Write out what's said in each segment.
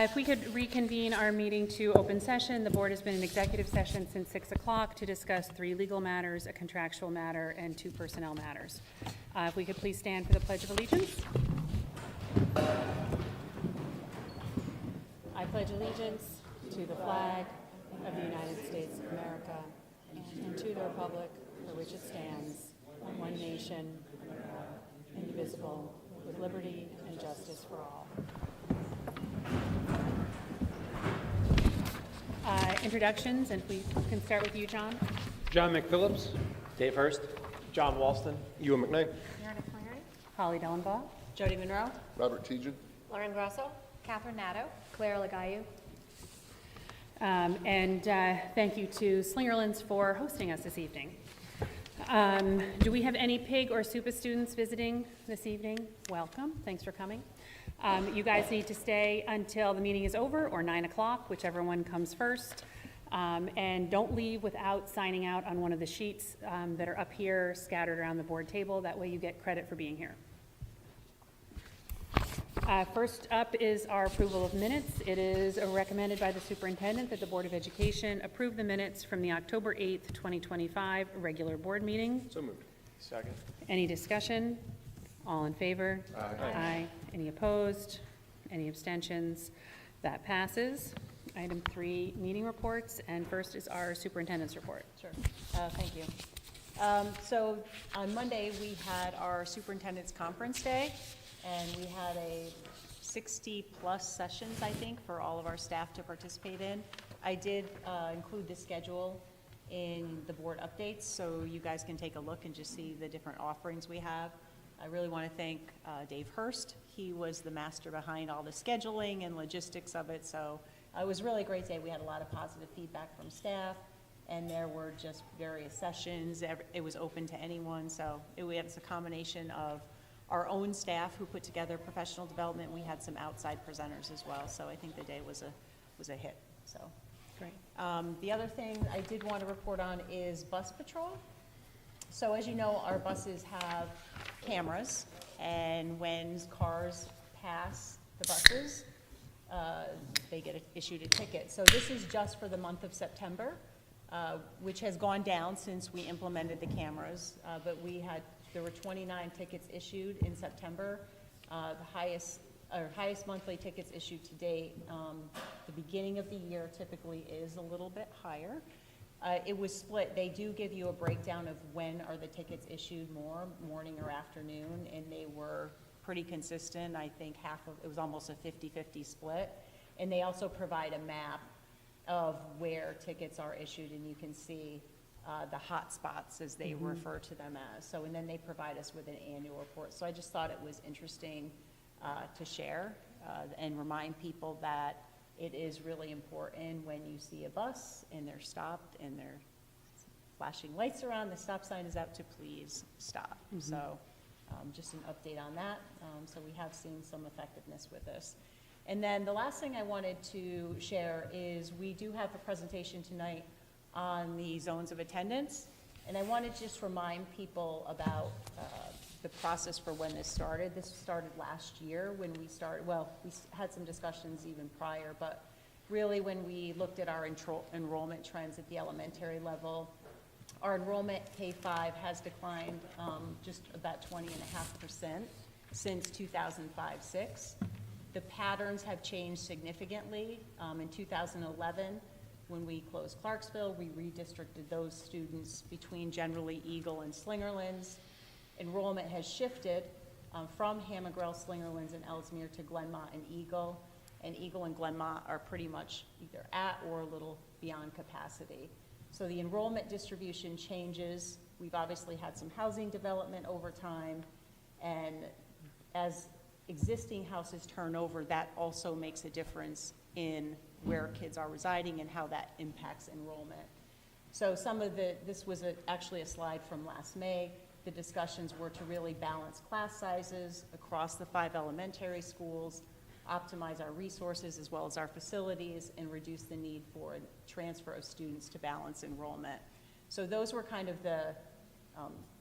If we could reconvene our meeting to open session, the board has been in executive session since 6 o'clock to discuss 3 legal matters, a contractual matter, and 2 personnel matters. If we could please stand for the Pledge of Allegiance. I pledge allegiance to the flag of the United States of America and to the republic for which it stands, one nation, indivisible, with liberty and justice for all. Introductions, and if we can start with you, John. John McPhillips. Dave Hurst. John Walston. Ewan McKnight. Meredith Flannery. Holly Dellenbaugh. Jody Monroe. Robert Tejan. Lauren Grosso. Catherine Nadeau. Claire Lagayu. Thank you to Slingerlands for hosting us this evening. Do we have any PIG or SUPA students visiting this evening? Welcome. Thanks for coming. You guys need to stay until the meeting is over, or 9 o'clock, whichever one comes first. And don't leave without signing out on one of the sheets that are up here scattered around the board table. That way you get credit for being here. First up is our approval of minutes. It is recommended by the superintendent that the Board of Education approve the minutes from the October 8th, 2025 regular board meeting. So moved. Second. Any discussion? All in favor? Aye. Aye. Any opposed? Any abstentions? That passes. Item 3, meeting reports, and first is our superintendent's report. Sure. Thank you. So on Monday, we had our superintendent's conference day, and we had a 60-plus sessions, I think, for all of our staff to participate in. I did include the schedule in the board updates, so you guys can take a look and just see the different offerings we have. I really want to thank Dave Hurst. He was the master behind all the scheduling and logistics of it, so it was really a great day. We had a lot of positive feedback from staff, and there were just various sessions. It was open to anyone, so we had a combination of our own staff who put together professional development. We had some outside presenters as well, so I think the day was a hit. So, Great. the other thing I did want to report on is bus patrol. So as you know, our buses have cameras, and when cars pass the buses, they get issued a ticket. So this is just for the month of September, which has gone down since we implemented the cameras, but there were 29 tickets issued in September. The highest monthly tickets issued to date. The beginning of the year typically is a little bit higher. It was split. They do give you a breakdown of when are the tickets issued more, morning or afternoon, and they were pretty consistent. I think it was almost a 50-50 split. And they also provide a map of where tickets are issued, and you can see the hot spots, as they refer to them as. So, and then they provide us with an annual report. So I just thought it was interesting to share and remind people that it is really important when you see a bus and they're stopped and they're flashing lights around, the stop sign is out, to please stop. So just an update on that. So we have seen some effectiveness with this. And then the last thing I wanted to share is we do have a presentation tonight on the zones of attendance. And I want to just remind people about the process for when this started. This started last year when we started, well, we had some discussions even prior, but really when we looked at our enrollment trends at the elementary level, our enrollment K-5 has declined just about 20.5% since 2005-06. The patterns have changed significantly. In 2011, when we closed Clarksville, we redistricted those students between generally Eagle and Slingerlands. Enrollment has shifted from Hammergrill, Slingerlands, and Ellesmere to Glenmont and Eagle. And Eagle and Glenmont are pretty much either at or a little beyond capacity. So the enrollment distribution changes. We've obviously had some housing development over time. And as existing houses turn over, that also makes a difference in where kids are residing and how that impacts enrollment. So this was actually a slide from last May. The discussions were to really balance class sizes across the 5 elementary schools, optimize our resources as well as our facilities, and reduce the need for transfer of students to balance enrollment. So those were kind of the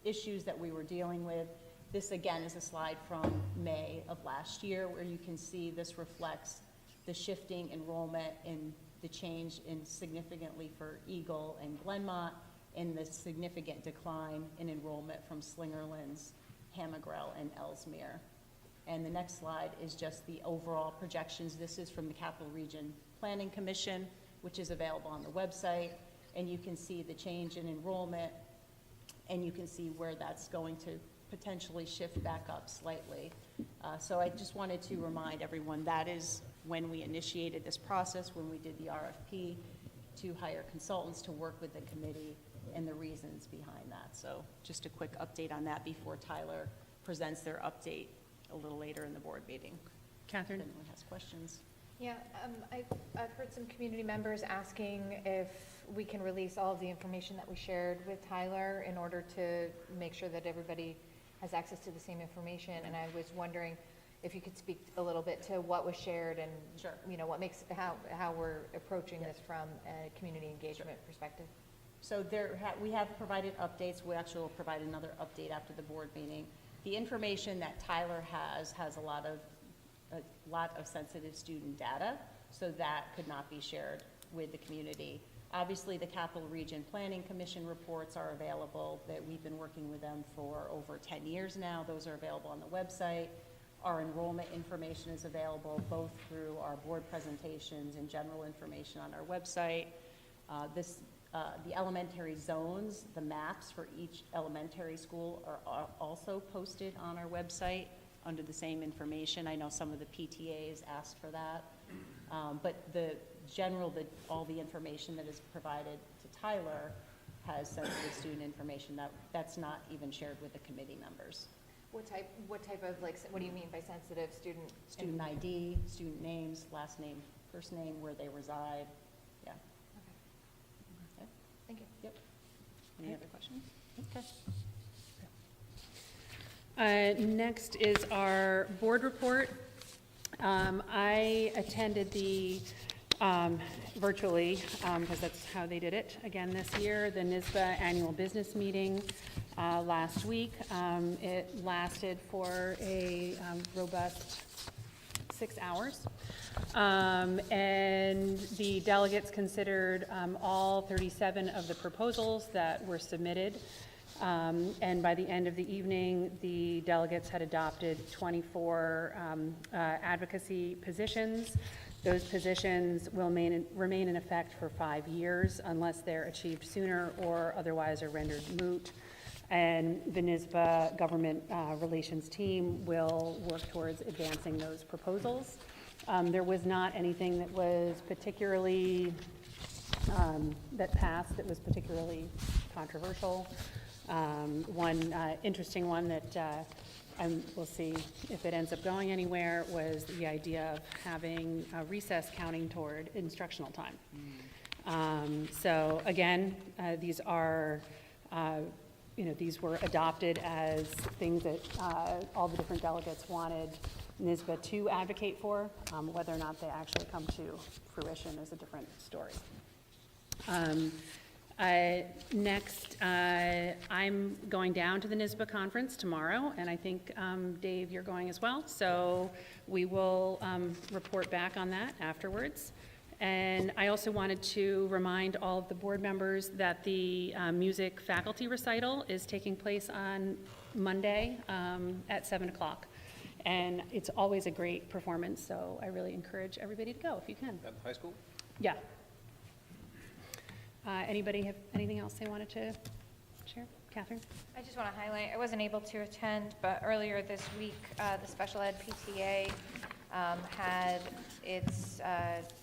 issues that we were dealing with. This again is a slide from May of last year where you can see this reflects the shifting enrollment and the change in significantly for Eagle and Glenmont, and the significant decline in enrollment from Slingerlands, Hamagrell, and Ellesmere. And the next slide is just the overall projections. This is from the Capital Region Planning Commission, which is available on the website. And you can see the change in enrollment, and you can see where that's going to potentially shift back up slightly. So I just wanted to remind everyone that is when we initiated this process, when we did the RFP to hire consultants to work with the committee, and the reasons behind that. So just a quick update on that before Tyler presents their update a little later in the board meeting. Catherine? If anyone has questions. Yeah, I've heard some community members asking if we can release all of the information that we shared with Tyler in order to make sure that everybody has access to the same information. And I was wondering if you could speak a little bit to what was shared and, Sure. you know, what makes, how we're approaching this from a community engagement perspective. So we have provided updates. We actually will provide another update after the board meeting. The information that Tyler has a lot of sensitive student data, so that could not be shared with the community. Obviously, the Capital Region Planning Commission reports are available, that we've been working with them for over 10 years now. Those are available on the website. Our enrollment information is available both through our board presentations and general information on our website. The elementary zones, the maps for each elementary school are also posted on our website under the same information. I know some of the PTAs asked for that. But all the information that is provided to Tyler has sensitive student information that's not even shared with the committee members. What type of, like, what do you mean by sensitive student? Student ID, student names, last name, first name, where they reside, yeah. Okay. Thank you. Yep. Any other questions? Okay. Next is our board report. I attended the, virtually, because that's how they did it again this year, the NYSBA annual business meeting last week. It lasted for a robust 6 hours. And the delegates considered all 37 of the proposals that were submitted. And by the end of the evening, the delegates had adopted 24 advocacy positions. Those positions will remain in effect for 5 years unless they're achieved sooner or otherwise are rendered moot. And the NYSBA government relations team will work towards advancing those proposals. There was not anything that was particularly, that passed that was particularly controversial. One interesting one that we'll see if it ends up going anywhere was the idea of having recess counting toward instructional time. So again, these are, these were adopted as things that all the different delegates wanted NYSBA to advocate for. Whether or not they actually come to fruition is a different story. Next, I'm going down to the NYSBA conference tomorrow, and I think, Dave, you're going as well. So we will report back on that afterwards. And I also wanted to remind all of the board members that the music faculty recital is taking place on Monday at 7 o'clock. And it's always a great performance, so I really encourage everybody to go if you can. At the high school? Yeah. Anybody have anything else they wanted to share? Catherine? I just want to highlight, I wasn't able to attend, but earlier this week, the special ed PTA had its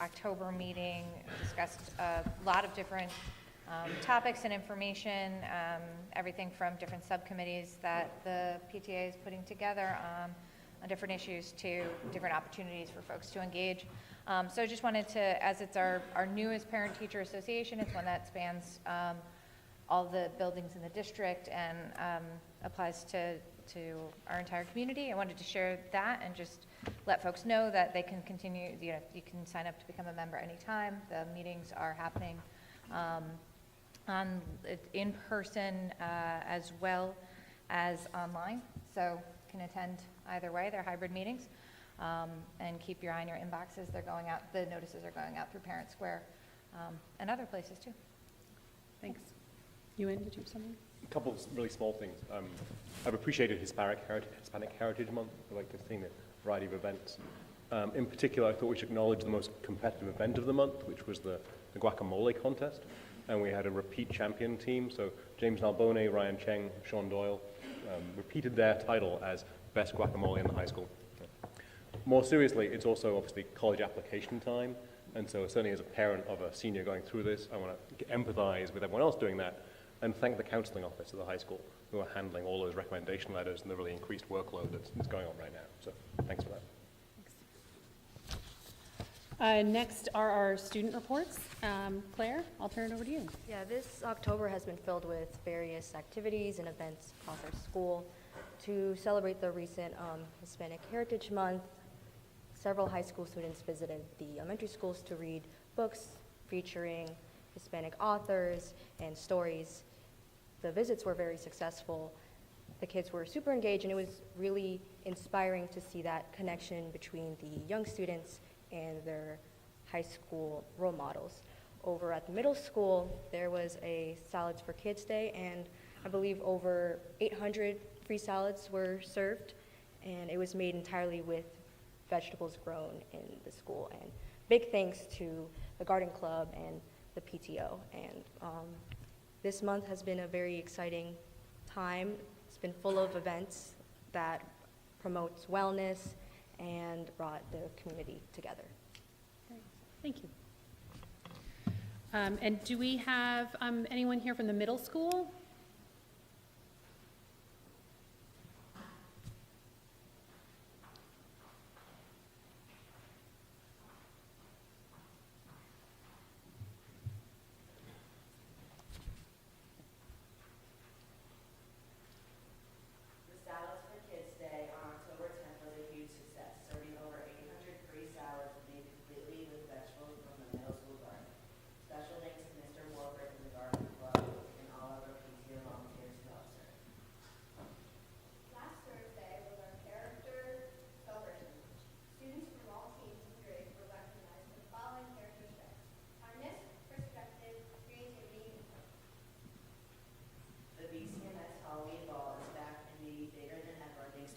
October meeting, discussed a lot of different topics and information, everything from different subcommittees that the PTA is putting together on different issues to different opportunities for folks to engage. So I just wanted to, as it's our newest parent-teacher association, it's one that spans all the buildings in the district and applies to our entire community. I wanted to share that and just let folks know that they can continue, you can sign up to become a member anytime. The meetings are happening in person as well as online, so can attend either way. They're hybrid meetings. And keep your eye on your inboxes. They're going out, the notices are going out through Parent Square and other places too. Thanks. Ewan, did you have something? A couple of really small things. I've appreciated Hispanic Heritage Month. I like to see a variety of events. In particular, I thought we should acknowledge the most competitive event of the month, which was the guacamole contest. And we had a repeat champion team. So James Nalbone, Ryan Cheng, Sean Doyle repeated their title as best guacamole in the high school. More seriously, it's also obviously college application time. And so certainly as a parent of a senior going through this, I want to empathize with everyone else doing that and thank the counseling office of the high school who are handling all those recommendation letters and the really increased workload that's going on right now. So thanks for that. Next are our student reports. Claire, I'll turn it over to you. Yeah, this October has been filled with various activities and events across our school. To celebrate the recent Hispanic Heritage Month, several high school students visited the elementary schools to read books featuring Hispanic authors and stories. The visits were very successful. The kids were super engaged, and it was really inspiring to see that connection between the young students and their high school role models. Over at the middle school, there was a Salads for Kids Day, and I believe over 800 free salads were served, and it was made entirely with vegetables grown in the school. And big thanks to the garden club and the PTO. And this month has been a very exciting time. It's been full of events that promotes wellness and brought the community together. Great. Thank you. And do we have anyone here from the middle school?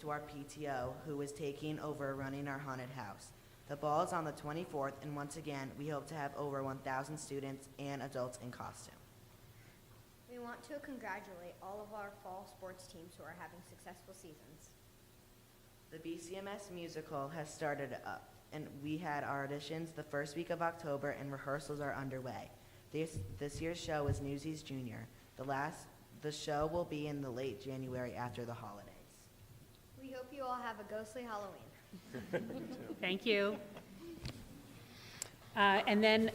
To our PTO, who is taking over running our haunted house. The ball is on the 24th, and once again, we hope to have over 1,000 students and adults in costume. We want to congratulate all of our fall sports teams who are having successful seasons. The BCMS musical has started up, and we had our auditions the first week of October, and rehearsals are underway. This year's show is Newsies Junior. The show will be in the late January after the holidays. We hope you all have a ghostly Halloween. Thank you. And then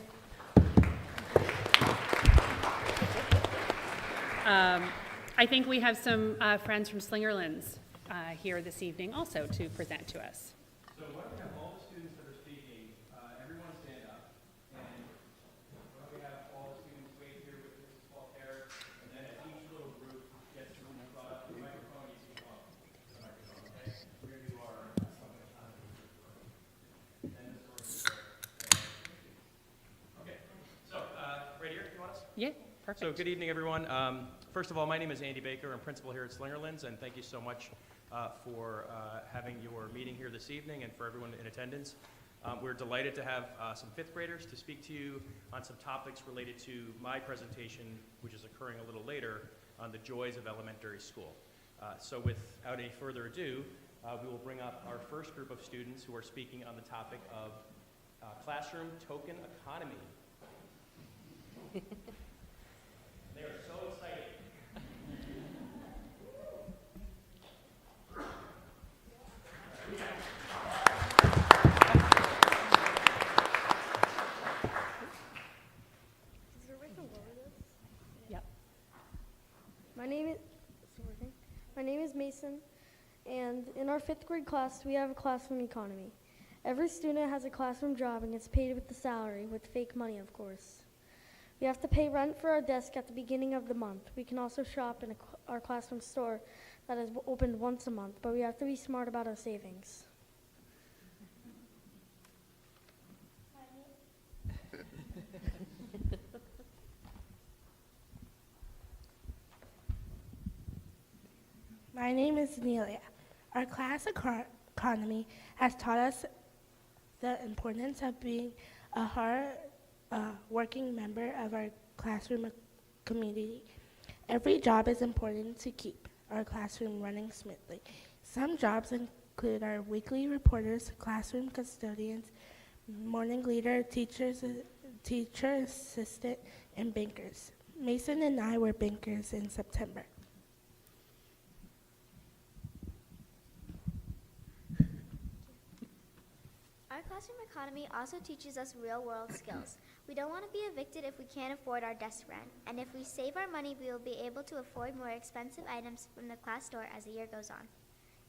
I think we have some friends from Slingerlands here this evening also to present to us. So why don't we have all the students that are speaking, everyone stand up, and why don't we have all the students wait here with Mrs. Falter, and then as each little group gets to brought up the microphone, you speak on the microphone, okay? We're going to do our and then the story. Okay, so right here, you want us? Yeah, perfect. So good evening, everyone. First of all, my name is Andy Baker. I'm principal here at Slingerlands, and thank you so much for having your meeting here this evening and for everyone in attendance. We're delighted to have some fifth graders to speak to you on some topics related to my presentation, which is occurring a little later, on the joys of elementary school. So without any further ado, we will bring up our first group of students who are speaking on the topic of classroom token economy. They are so excited. Yep. My name is Mason, and in our fifth grade class, we have a classroom economy. Every student has a classroom job and gets paid with the salary, with fake money, of course. We have to pay rent for our desk at the beginning of the month. We can also shop in our classroom store that is opened once a month, but we have to be smart about our savings. My name is Nelia. Our class economy has taught us the importance of being a hard working member of our classroom community. Every job is important to keep our classroom running smoothly. Some jobs include our weekly reporters, classroom custodians, morning leader, teacher assistant, and bankers. Mason and I were bankers in September. Our classroom economy also teaches us real-world skills. We don't want to be evicted if we can't afford our desk rent, and if we save our money, we will be able to afford more expensive items from the class store as the year goes on.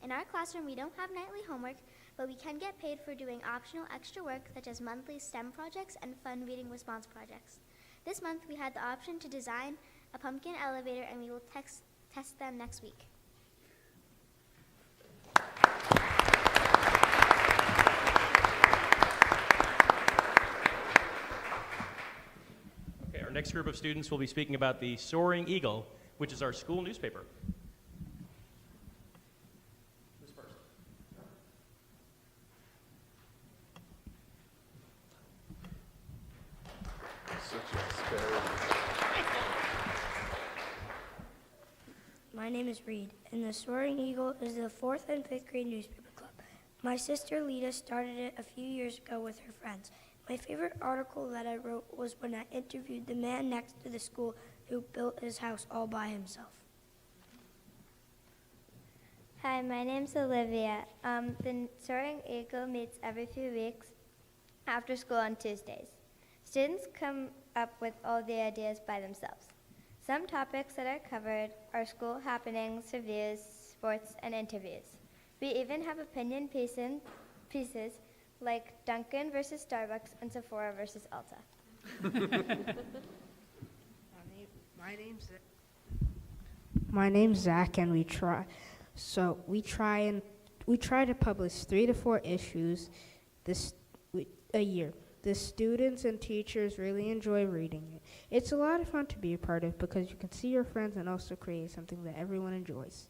In our classroom, we don't have nightly homework, but we can get paid for doing optional extra work such as monthly STEM projects and fun reading response projects. This month, we had the option to design a pumpkin elevator, and we will test them next week. Okay, our next group of students will be speaking about the Soaring Eagle, which is our school newspaper. Who's first? My name is Reed, and the Soaring Eagle is the 4th and 5th grade newspaper club. My sister Lita started it a few years ago with her friends. My favorite article that I wrote was when I interviewed the man next to the school who built his house all by himself. Hi, my name's Olivia. The Soaring Eagle meets every few weeks after school on Tuesdays. Students come up with all the ideas by themselves. Some topics that are covered are school happenings, reviews, sports, and interviews. We even have opinion pieces like Dunkin' versus Starbucks and Sephora versus Ulta. My name's Zach, and we try to publish 3 to 4 issues a year. The students and teachers really enjoy reading it. It's a lot of fun to be a part of because you can see your friends and also create something that everyone enjoys.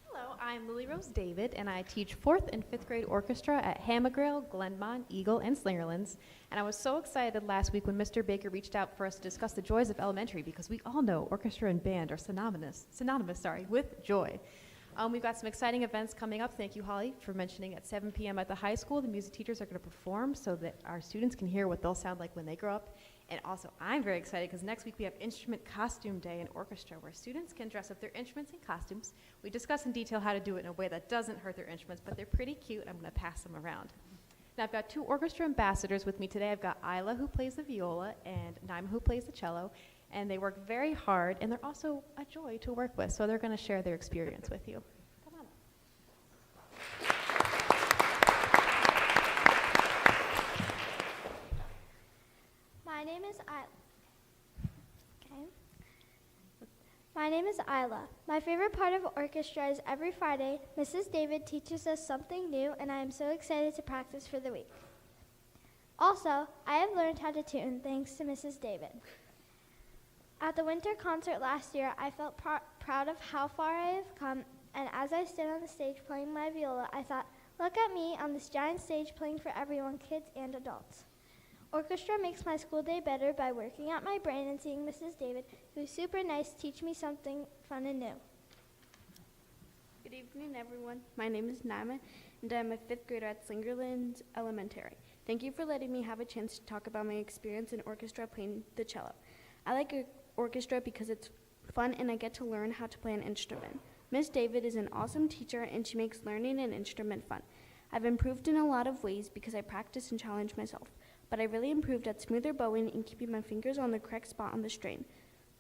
Hello, I'm Lily Rose David, and I teach 4th and 5th grade orchestra at Hammergrill, Glenmont, Eagle, and Slingerlands. And I was so excited last week when Mr. Baker reached out for us to discuss the joys of elementary, because we all know orchestra and band are synonymous with joy. We've got some exciting events coming up. Thank you, Holly, for mentioning at 7 p.m. at the high school. The music teachers are going to perform so that our students can hear what they'll sound like when they grow up. And also, I'm very excited because next week we have Instrument Costume Day in orchestra, where students can dress up their instruments in costumes. We discuss in detail how to do it in a way that doesn't hurt their instruments, but they're pretty cute. I'm going to pass them around. Now, I've got 2 orchestra ambassadors with me today. I've got Isla, who plays the viola, and Naima, who plays the cello. And they work very hard, and they're also a joy to work with, so they're going to share their experience with you. Come on up. My name is Isla. My name is Isla. My favorite part of orchestra is every Friday, Mrs. David teaches us something new, and I am so excited to practice for the week. Also, I have learned how to tune thanks to Mrs. David. At the winter concert last year, I felt proud of how far I have come, and as I stood on the stage playing my viola, I thought, look at me on this giant stage playing for everyone, kids and adults. Orchestra makes my school day better by working out my brain and seeing Mrs. David, who's super nice, teach me something fun and new. Good evening, everyone. My name is Naima, and I'm a 5th grader at Slingerlands Elementary. Thank you for letting me have a chance to talk about my experience in orchestra playing the cello. I like orchestra because it's fun and I get to learn how to play an instrument. Miss David is an awesome teacher and she makes learning an instrument fun. I've improved in a lot of ways because I practice and challenge myself, but I really improved at smoother bowing and keeping my fingers on the correct spot on the string.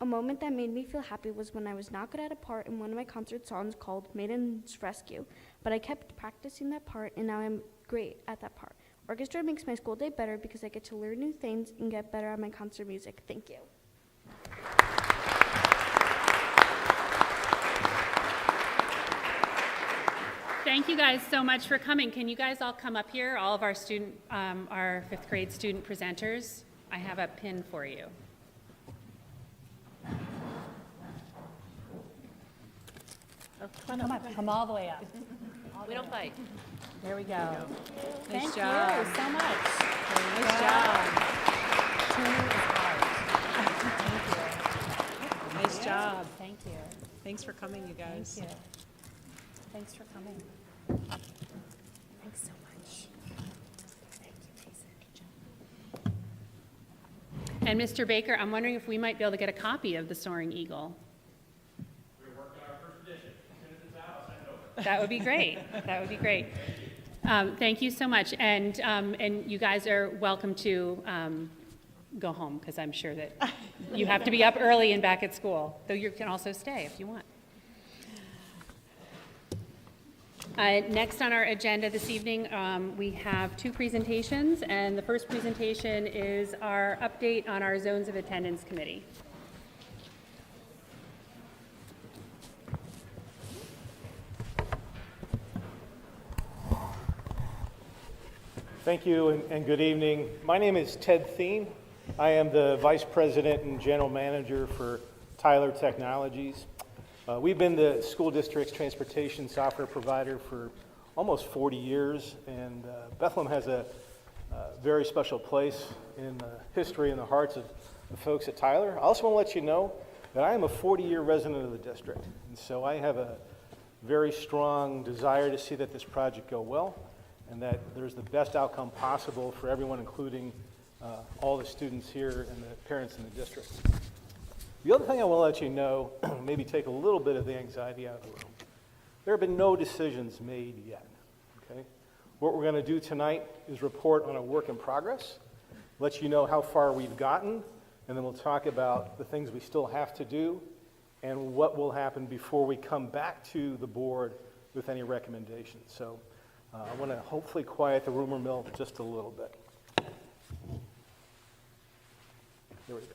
A moment that made me feel happy was when I was not good at a part in one of my concert songs called Maiden's Rescue, but I kept practicing that part and now I'm great at that part. Orchestra makes my school day better because I get to learn new things and get better at my concert music. Thank you. Thank you guys so much for coming. Can you guys all come up here, all of our our fifth grade student presenters? I have a pin for you. Come up, come all the way up. We don't fight. There we go. Thank Nice job. you so much. Nice job. Tuning is hard. Nice job. Thank you. Thanks for coming, you guys. Thank you. Thanks for coming. Thanks so much. Thank you, Mason. Good job. And Mr. Baker, I'm wondering if we might be able to get a copy of the Soaring Eagle. We're working on our first edition. As soon as it's out, I'll send it over. That would be great. That would be great. Thank you so much. And you guys are welcome to go home, because I'm sure that you have to be up early and back at school, though you can also stay if you want. Next on our agenda this evening, we have two presentations, and the first presentation is our update on our Zones of Attendance Committee. Thank you and good evening. My name is Ted Thien. I am the Vice President and General Manager for Tyler Technologies. We've been the school district's transportation software provider for almost 40 years, and Bethlehem has a very special place in the history and the hearts of the folks at Tyler. I also want to let you know that I am a 40-year resident of the district, and so I have a very strong desire to see that this project go well, and that there's the best outcome possible for everyone, including all the students here and the parents in the district. The other thing I want to let you know, maybe take a little bit of the anxiety out of the room. There have been no decisions made yet, okay? What we're going to do tonight is report on a work in progress, let you know how far we've gotten, and then we'll talk about the things we still have to do and what will happen before we come back to the board with any recommendations. So I want to hopefully quiet the rumor mill just a little bit. There we go.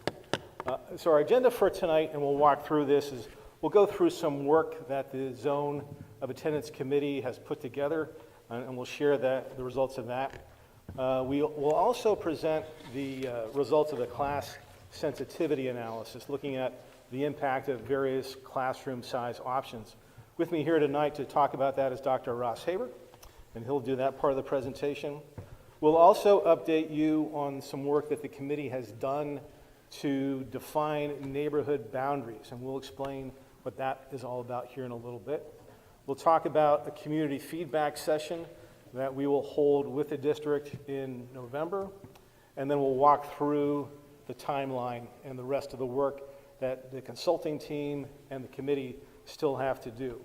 So our agenda for tonight, and we'll walk through this, is we'll go through some work that the Zone of Attendance Committee has put together, and we'll share the results of that. We'll also present the results of the class sensitivity analysis, looking at the impact of various classroom size options. With me here tonight to talk about that is Dr. Ross Haber, and he'll do that part of the presentation. We'll also update you on some work that the committee has done to define neighborhood boundaries, and we'll explain what that is all about here in a little bit. We'll talk about a community feedback session that we will hold with the district in November, and then we'll walk through the timeline and the rest of the work that the consulting team and the committee still have to do.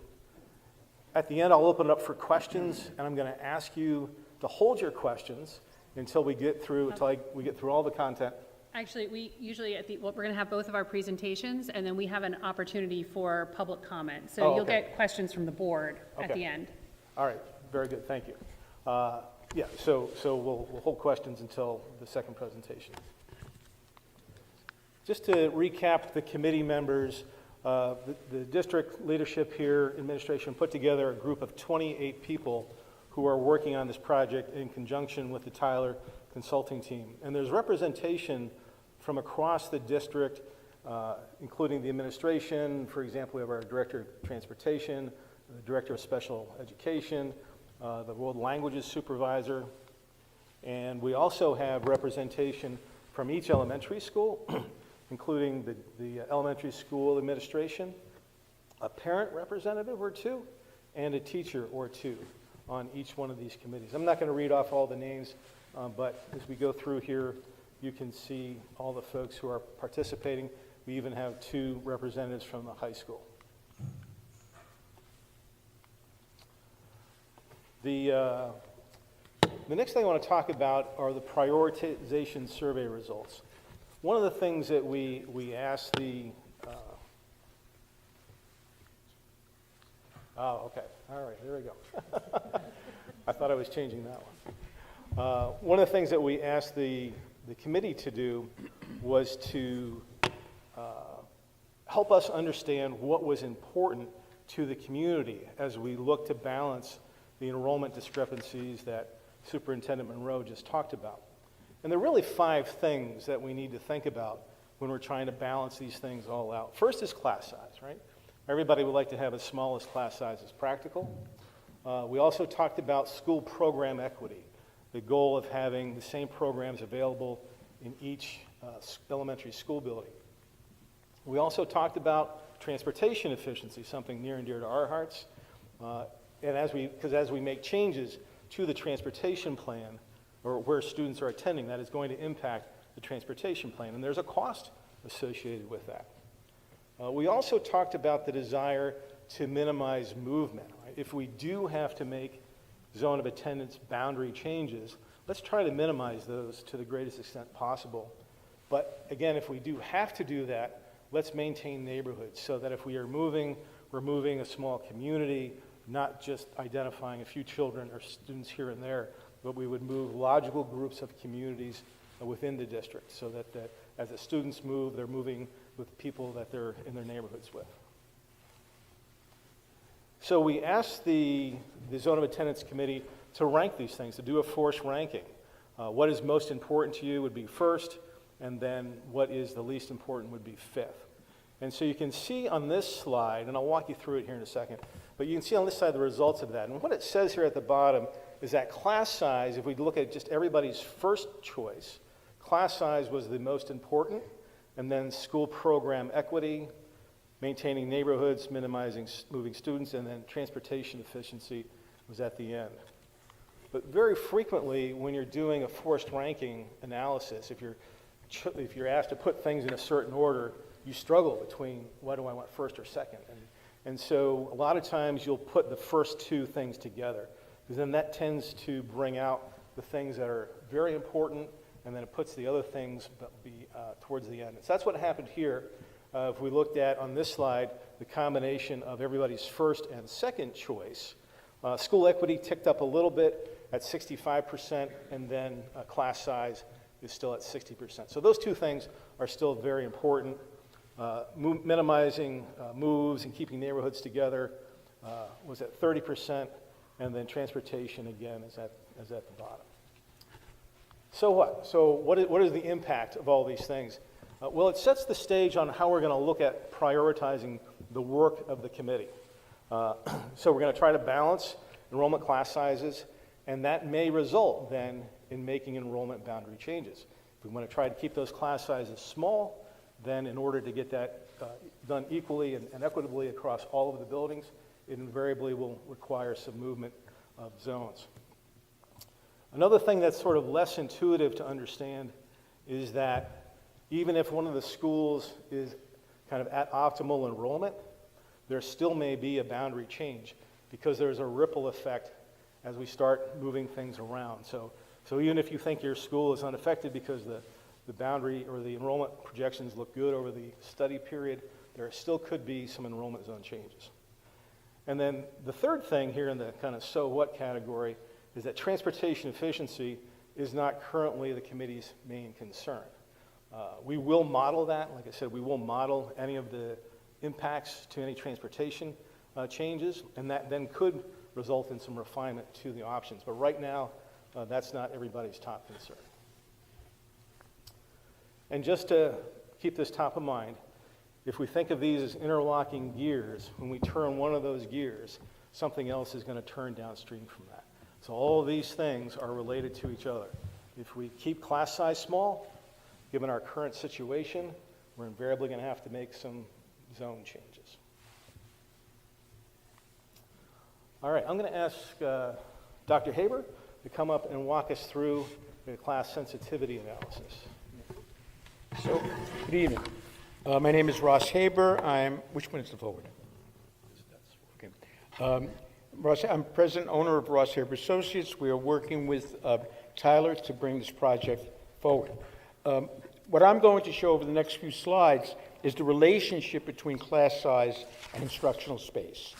At the end, I'll open it up for questions, and I'm going to ask you to hold your questions until we get through all the content. Actually, we usually we're going to have both of our presentations, and then we have an opportunity for public comment. So you'll get questions from the board at the end. All right, very good, thank you. So we'll hold questions until the second presentation. Just to recap the committee members, the district leadership here, administration, put together a group of 28 people who are working on this project in conjunction with the Tyler consulting team. And there's representation from across the district, including the administration. For example, we have our Director of Transportation, the Director of Special Education, the World Languages Supervisor, and we also have representation from each elementary school, including the elementary school administration, a parent representative or two, and a teacher or two on each one of these committees. I'm not going to read off all the names, but as we go through here, you can see all the folks who are participating. We even have two representatives from the high school. The next thing I want to talk about are the prioritization survey results. One of the things that we asked the okay, all right, there we go. I thought I was changing that one. One of the things that we asked the committee to do was to help us understand what was important to the community as we look to balance the enrollment discrepancies that Superintendent Monroe just talked about. And there are really 5 things that we need to think about when we're trying to balance these things all out. First is class size, right? Everybody would like to have as small as class size as practical. We also talked about school program equity, the goal of having the same programs available in each elementary school building. We also talked about transportation efficiency, something near and dear to our hearts. Because as we make changes to the transportation plan, or where students are attending, that is going to impact the transportation plan, and there's a cost associated with that. We also talked about the desire to minimize movement. Right? If we do have to make zone of attendance boundary changes, let's try to minimize those to the greatest extent possible. But again, if we do have to do that, let's maintain neighborhoods so that if we are moving, we're moving a small community, not just identifying a few children or students here and there, but we would move logical groups of communities within the district so that as the students move, they're moving with people that they're in their neighborhoods with. So we asked the Zone of Attendance Committee to rank these things, to do a forced ranking. What is most important to you would be first, and then what is the least important would be fifth. And so you can see on this slide, and I'll walk you through it here in a second, but you can see on this side the results of that. And what it says here at the bottom is that class size, if we look at just everybody's first choice, class size was the most important, and then school program equity, maintaining neighborhoods, minimizing moving students, and then transportation efficiency was at the end. But very frequently, when you're doing a forced ranking analysis, if you're asked to put things in a certain order, you struggle between what do I want first or second. And so a lot of times you'll put the first 2 things together, because then that tends to bring out the things that are very important, and then it puts the other things towards the end. So that's what happened here. If we looked at, on this slide, the combination of everybody's first and second choice, school equity ticked up a little bit at 65%, and then class size is still at 60%. So those 2 things are still very important. Minimizing moves and keeping neighborhoods together was at 30%, and then transportation, again, is at the bottom. So what? So what is the impact of all these things? Well, it sets the stage on how we're going to look at prioritizing the work of the committee. So we're going to try to balance enrollment class sizes, and that may result then in making enrollment boundary changes. If we want to try to keep those class sizes small, then in order to get that done equally and equitably across all of the buildings, it invariably will require some movement of zones. Another thing that's sort of less intuitive to understand is that even if one of the schools is kind of at optimal enrollment, there still may be a boundary change because there's a ripple effect as we start moving things around. So even if you think your school is unaffected because the boundary or the enrollment projections look good over the study period, there still could be some enrollment zone changes. And then the third thing here in the kind of so what category is that transportation efficiency is not currently the committee's main concern. We will model that. Like I said, we will model any of the impacts to any transportation changes, and that then could result in some refinement to the options. But right now, that's not everybody's top concern. And just to keep this top of mind, if we think of these as interlocking gears, when we turn one of those gears, something else is going to turn downstream from that. So all of these things are related to each other. If we keep class size small, given our current situation, we're invariably going to have to make some zone changes. All right, I'm going to ask Dr. Haber to come up and walk us through the class sensitivity analysis. So, good evening. My name is Ross Haber. Which one is the forward? Okay. Ross, I'm president owner of Ross Haber Associates. We are working with Tyler to bring this project forward. What I'm going to show over the next few slides is the relationship between class size and instructional space.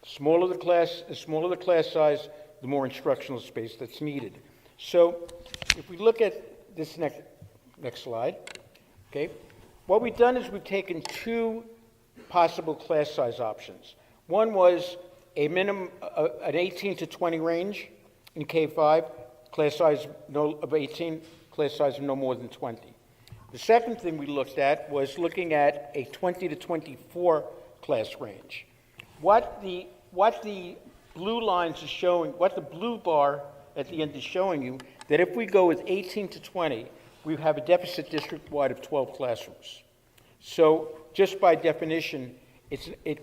The smaller the class size, the more instructional space that's needed. So if we look at this next slide, okay, what we've done is we've taken 2 possible class size options. One was a minimum, an 18 to 20 range in K-5, class size of 18, class size of no more than 20. The second thing we looked at was looking at a 20 to 24 class range. What the blue lines is showing, what the blue bar at the end is showing you, that if we go with 18 to 20, we have a deficit district-wide of 12 classrooms. So just by definition,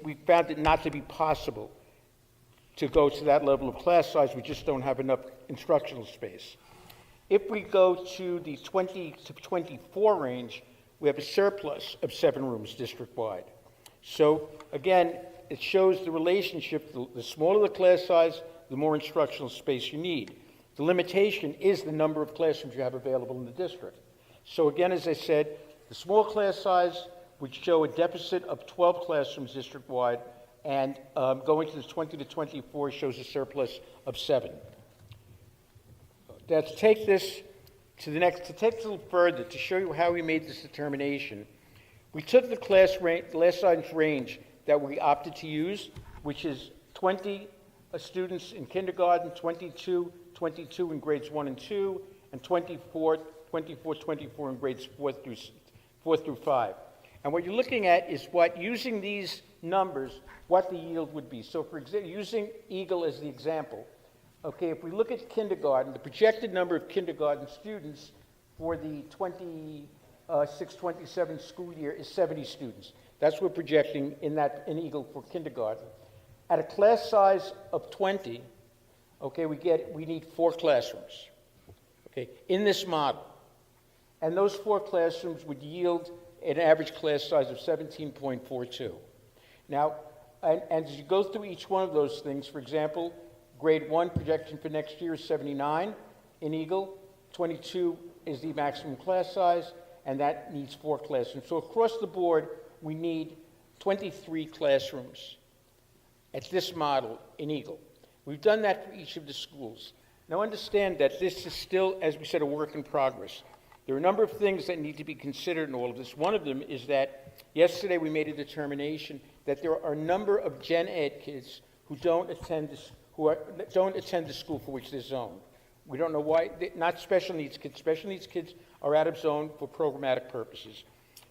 we found it not to be possible to go to that level of class size. We just don't have enough instructional space. If we go to the 20 to 24 range, we have a surplus of 7 rooms district-wide. So again, it shows the relationship. The smaller the class size, the more instructional space you need. The limitation is the number of classrooms you have available in the district. So again, as I said, the small class size would show a deficit of 12 classrooms district-wide, and going to the 20 to 24 shows a surplus of 7. Now, to take this to the next, to take this a little further, to show you how we made this determination, we took the class size range that we opted to use, which is 20 students in kindergarten, 22 in grades 1 and 2, and 24 in grades 4 through 5. And what you're looking at is what, using these numbers, what the yield would be. So for example, using Eagle as the example, okay, if we look at kindergarten, the projected number of kindergarten students for the 26-27 school year is 70 students. That's what we're projecting in Eagle for kindergarten. At a class size of 20, okay, we need 4 classrooms, okay, in this model. And those 4 classrooms would yield an average class size of 17.42. Now, and as you go through each one of those things, for example, grade 1 projection for next year is 79 in Eagle, 22 is the maximum class size, and that needs 4 classrooms. So across the board, we need 23 classrooms at this model in Eagle. We've done that for each of the schools. Now understand that this is still, as we said, a work in progress. There are a number of things that need to be considered in all of this. One of them is that yesterday we made a determination that there are a number of gen ed kids who don't attend the school for which they're zoned. We don't know why. Not special needs kids. Special needs kids are out of zone for programmatic purposes.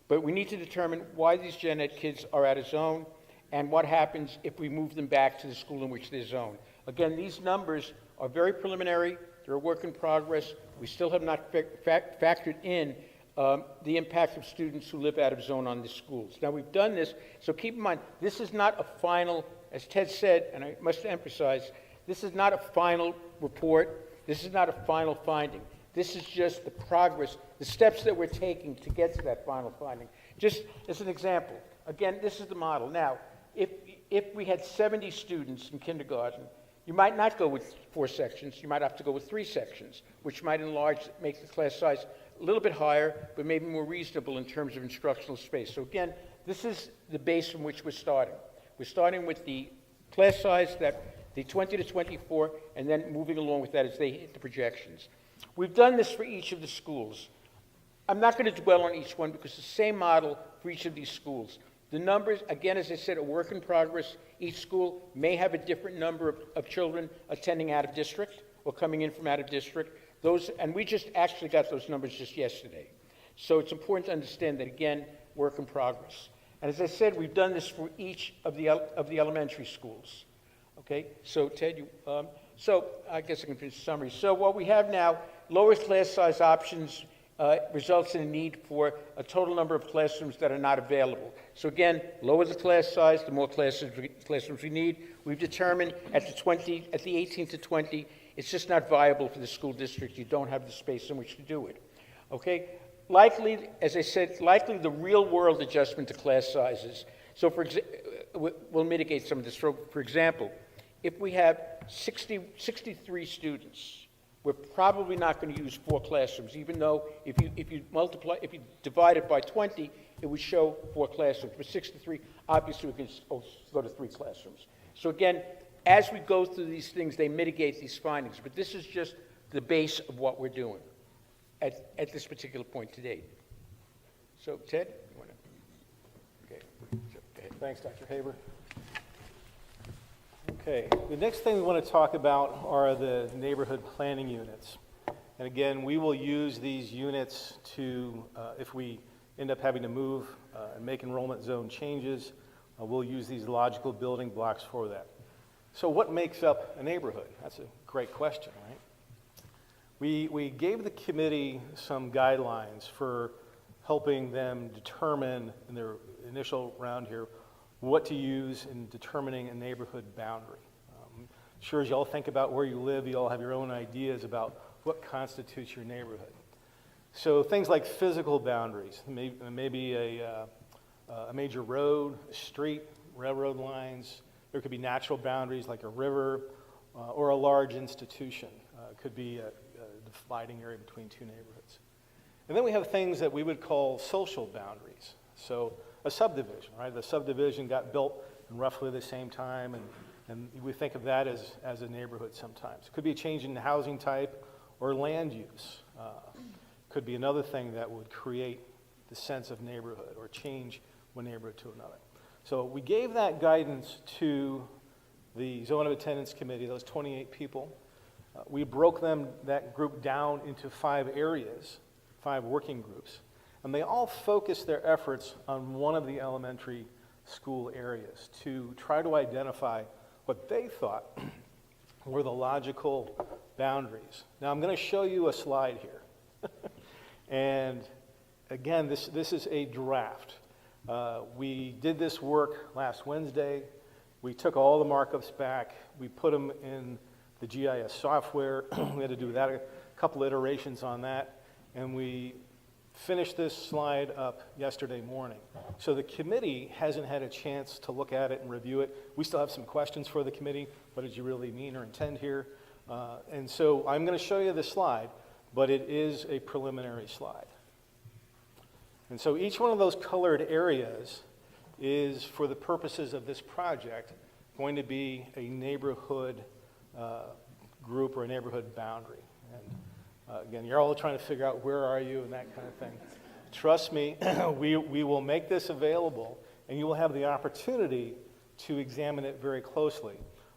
But we need to determine why these gen ed kids are out of zone and what happens if we move them back to the school in which they're zoned. Again, these numbers are very preliminary. They're a work in progress. We still have not factored in the impact of students who live out of zone on the schools. Now, we've done this, so keep in mind, this is not a final, as Ted said, and I must emphasize, this is not a final report. This is not a final finding. This is just the progress, the steps that we're taking to get to that final finding. Just as an example, again, this is the model. Now, if we had 70 students in kindergarten, you might not go with 4 sections. You might have to go with 3 sections, which might make the class size a little bit higher, but maybe more reasonable in terms of instructional space. So again, this is the base from which we're starting. We're starting with the class size, the 20 to 24, and then moving along with that as they hit the projections. We've done this for each of the schools. I'm not going to dwell on each one because it's the same model for each of these schools. The numbers, again, as I said, a work in progress. Each school may have a different number of children attending out of district or coming in from out of district. And we just actually got those numbers just yesterday. So it's important to understand that, again, work in progress. And as I said, we've done this for each of the elementary schools. Okay, so Ted, so I guess I can finish the summary. So what we have now, lower class size options results in a need for a total number of classrooms that are not available. So again, lower the class size, the more classrooms we need. We've determined at the 18 to 20, it's just not viable for the school district. You don't have the space in which to do it. Okay, likely, as I said, likely the real world adjustment to class sizes. So we'll mitigate some of this. For example, if we have 63 students, we're probably not going to use 4 classrooms, even though if you divide it by 20, it would show 4 classrooms. For 63, obviously we can go to 3 classrooms. So again, as we go through these things, they mitigate these findings. But this is just the base of what we're doing at this particular point to date. So Ted, you want to? Okay. Thanks, Dr. Haber. Okay, the next thing we want to talk about are the neighborhood planning units. And again, we will use these units to, if we end up having to move and make enrollment zone changes, we'll use these logical building blocks for that. So what makes up a neighborhood? That's a great question, right? We gave the committee some guidelines for helping them determine in their initial round here what to use in determining a neighborhood boundary. Sure, as you all think about where you live, you all have your own ideas about what constitutes your neighborhood. So things like physical boundaries, maybe a major road, a street, railroad lines. There could be natural boundaries like a river or a large institution. It could be a dividing area between two neighborhoods. And then we have things that we would call social boundaries. So a subdivision, right? The subdivision got built in roughly the same time, and we think of that as a neighborhood sometimes. It could be a change in housing type or land use. Could be another thing that would create the sense of neighborhood or change one neighborhood to another. So we gave that guidance to the Zone of Attendance Committee, those 28 people. We broke that group down into 5 areas, 5 working groups, and they all focused their efforts on one of the elementary school areas to try to identify what they thought were the logical boundaries. Now I'm going to show you a slide here. And again, this is a draft. We did this work last Wednesday. We took all the markups back. We put them in the GIS software. We had to do that, a couple iterations on that. And we finished this slide up yesterday morning. So the committee hasn't had a chance to look at it and review it. We still have some questions for the committee. What did you really mean or intend here? And so I'm going to show you this slide, but it is a preliminary slide. And so each one of those colored areas is, for the purposes of this project, going to be a neighborhood group or a neighborhood boundary. And again, you're all trying to figure out where are you and that kind of thing. Trust me, we will make this available, and you will have the opportunity to examine it very closely,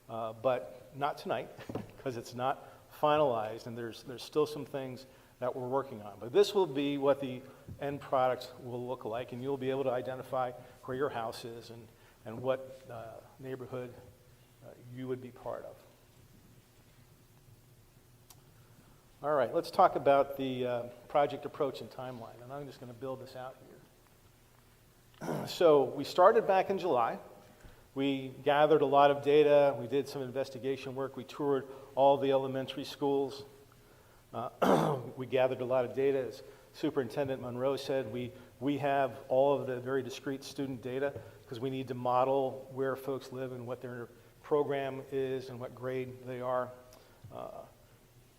but not tonight, because it's not finalized, and there's still some things that we're working on. But this will be what the end product will look like, and you'll be able to identify where your house is and what neighborhood you would be part of. All right, let's talk about the project approach and timeline, and I'm just going to build this out here. So we started back in July. We gathered a lot of data. We did some investigation work. We toured all the elementary schools. We gathered a lot of data. As Superintendent Monroe said, we have all of the very discrete student data because we need to model where folks live and what their program is and what grade they are.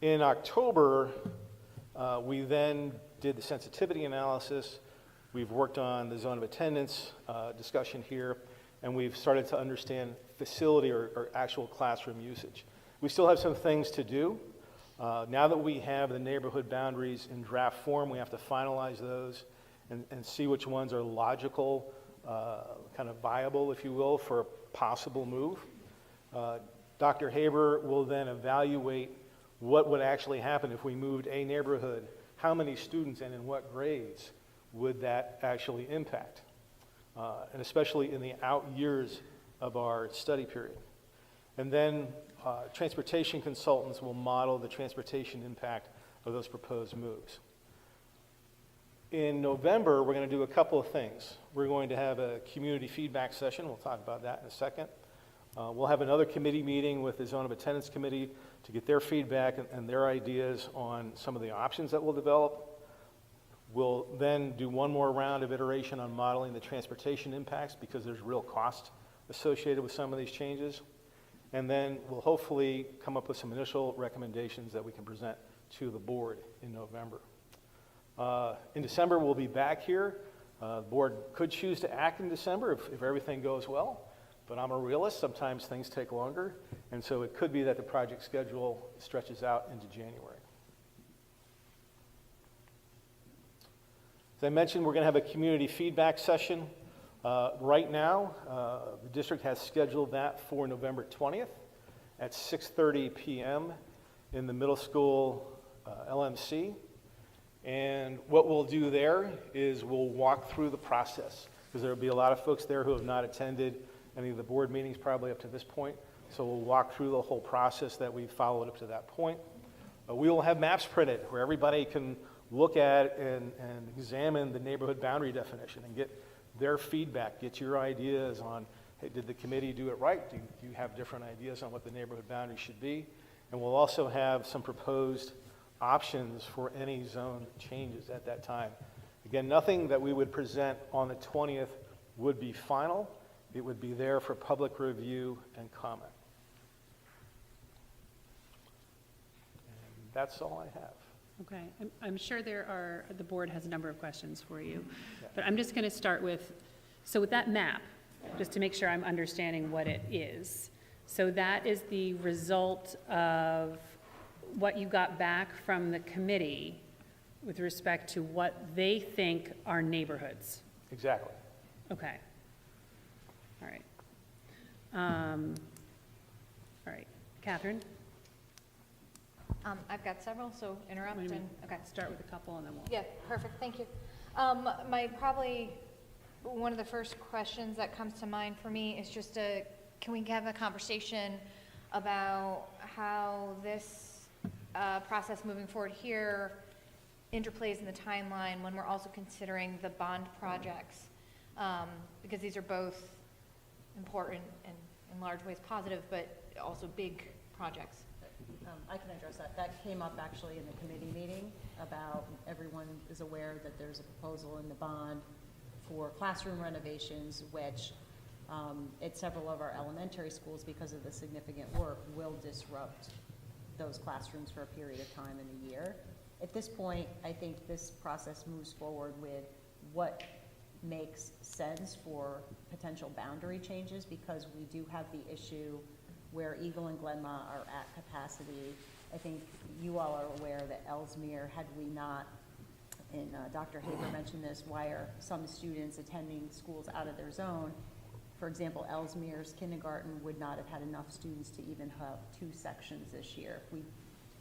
In October, we then did the sensitivity analysis. We've worked on the zone of attendance discussion here, and we've started to understand facility or actual classroom usage. We still have some things to do. Now that we have the neighborhood boundaries in draft form, we have to finalize those and see which ones are logical, kind of viable, if you will, for a possible move. Dr. Haber will then evaluate what would actually happen if we moved a neighborhood, how many students and in what grades would that actually impact, and especially in the out years of our study period. And then transportation consultants will model the transportation impact of those proposed moves. In November, we're going to do a couple of things. We're going to have a community feedback session. We'll talk about that in a second. We'll have another committee meeting with the Zone of Attendance Committee to get their feedback and their ideas on some of the options that we'll develop. We'll then do one more round of iteration on modeling the transportation impacts because there's real cost associated with some of these changes. And then we'll hopefully come up with some initial recommendations that we can present to the board in November. In December, we'll be back here. The board could choose to act in December if everything goes well. But I'm a realist. Sometimes things take longer. And so it could be that the project schedule stretches out into January. As I mentioned, we're going to have a community feedback session. Right now, the district has scheduled that for November 20th. at 6:30 p.m. in the middle school LMC. And what we'll do there is we'll walk through the process, because there will be a lot of folks there who have not attended any of the board meetings probably up to this point. So we'll walk through the whole process that we've followed up to that point. We will have maps printed where everybody can look at and examine the neighborhood boundary definition and get their feedback, get your ideas on, hey, did the committee do it right? Do you have different ideas on what the neighborhood boundary should be? And we'll also have some proposed options for any zone changes at that time. Again, nothing that we would present on the 20th would be final. It would be there for public review and comment. And that's all I have. Okay, I'm sure the board has a number of questions for you, but I'm just going to start with, so with that map, just to make sure I'm understanding what it is. So that is the result of what you got back from the committee with respect to what they think are neighborhoods. Exactly. Okay. All right. All right. Catherine? I've got several, so interrupt Wait a and, minute. okay. Start with a couple and then we'll. Yeah, perfect, thank you. Probably one of the first questions that comes to mind for me is just can we have a conversation about how this process moving forward here interplays in the timeline when we're also considering the bond projects? Because these are both important and in large ways positive, but also big projects. I can address that. That came up actually in the committee meeting about everyone is aware that there's a proposal in the bond for classroom renovations, which at several of our elementary schools, because of the significant work, will disrupt those classrooms for a period of time in the year. At this point, I think this process moves forward with what makes sense for potential boundary changes, because we do have the issue where Eagle and Glenmont are at capacity. I think you all are aware that Ellesmere, had we not, and Dr. Haber mentioned this, why are some students attending schools out of their zone? For example, Ellesmere's kindergarten would not have had enough students to even have 2 sections this year if we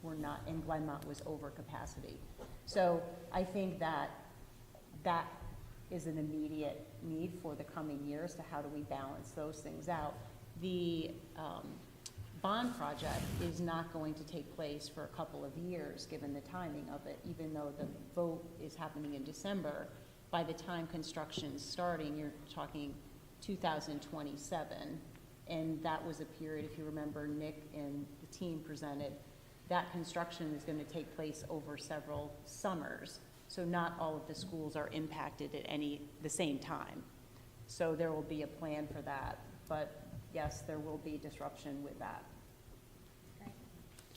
were not, and Glenmont was over capacity. So I think that is an immediate need for the coming years, to how do we balance those things out. The bond project is not going to take place for a couple of years, given the timing of it, even though the vote is happening in December. By the time construction's starting, you're talking 2027, and that was a period, if you remember, Nick and the team presented, that construction is going to take place over several summers. So not all of the schools are impacted at the same time. So there will be a plan for that, but yes, there will be disruption with that.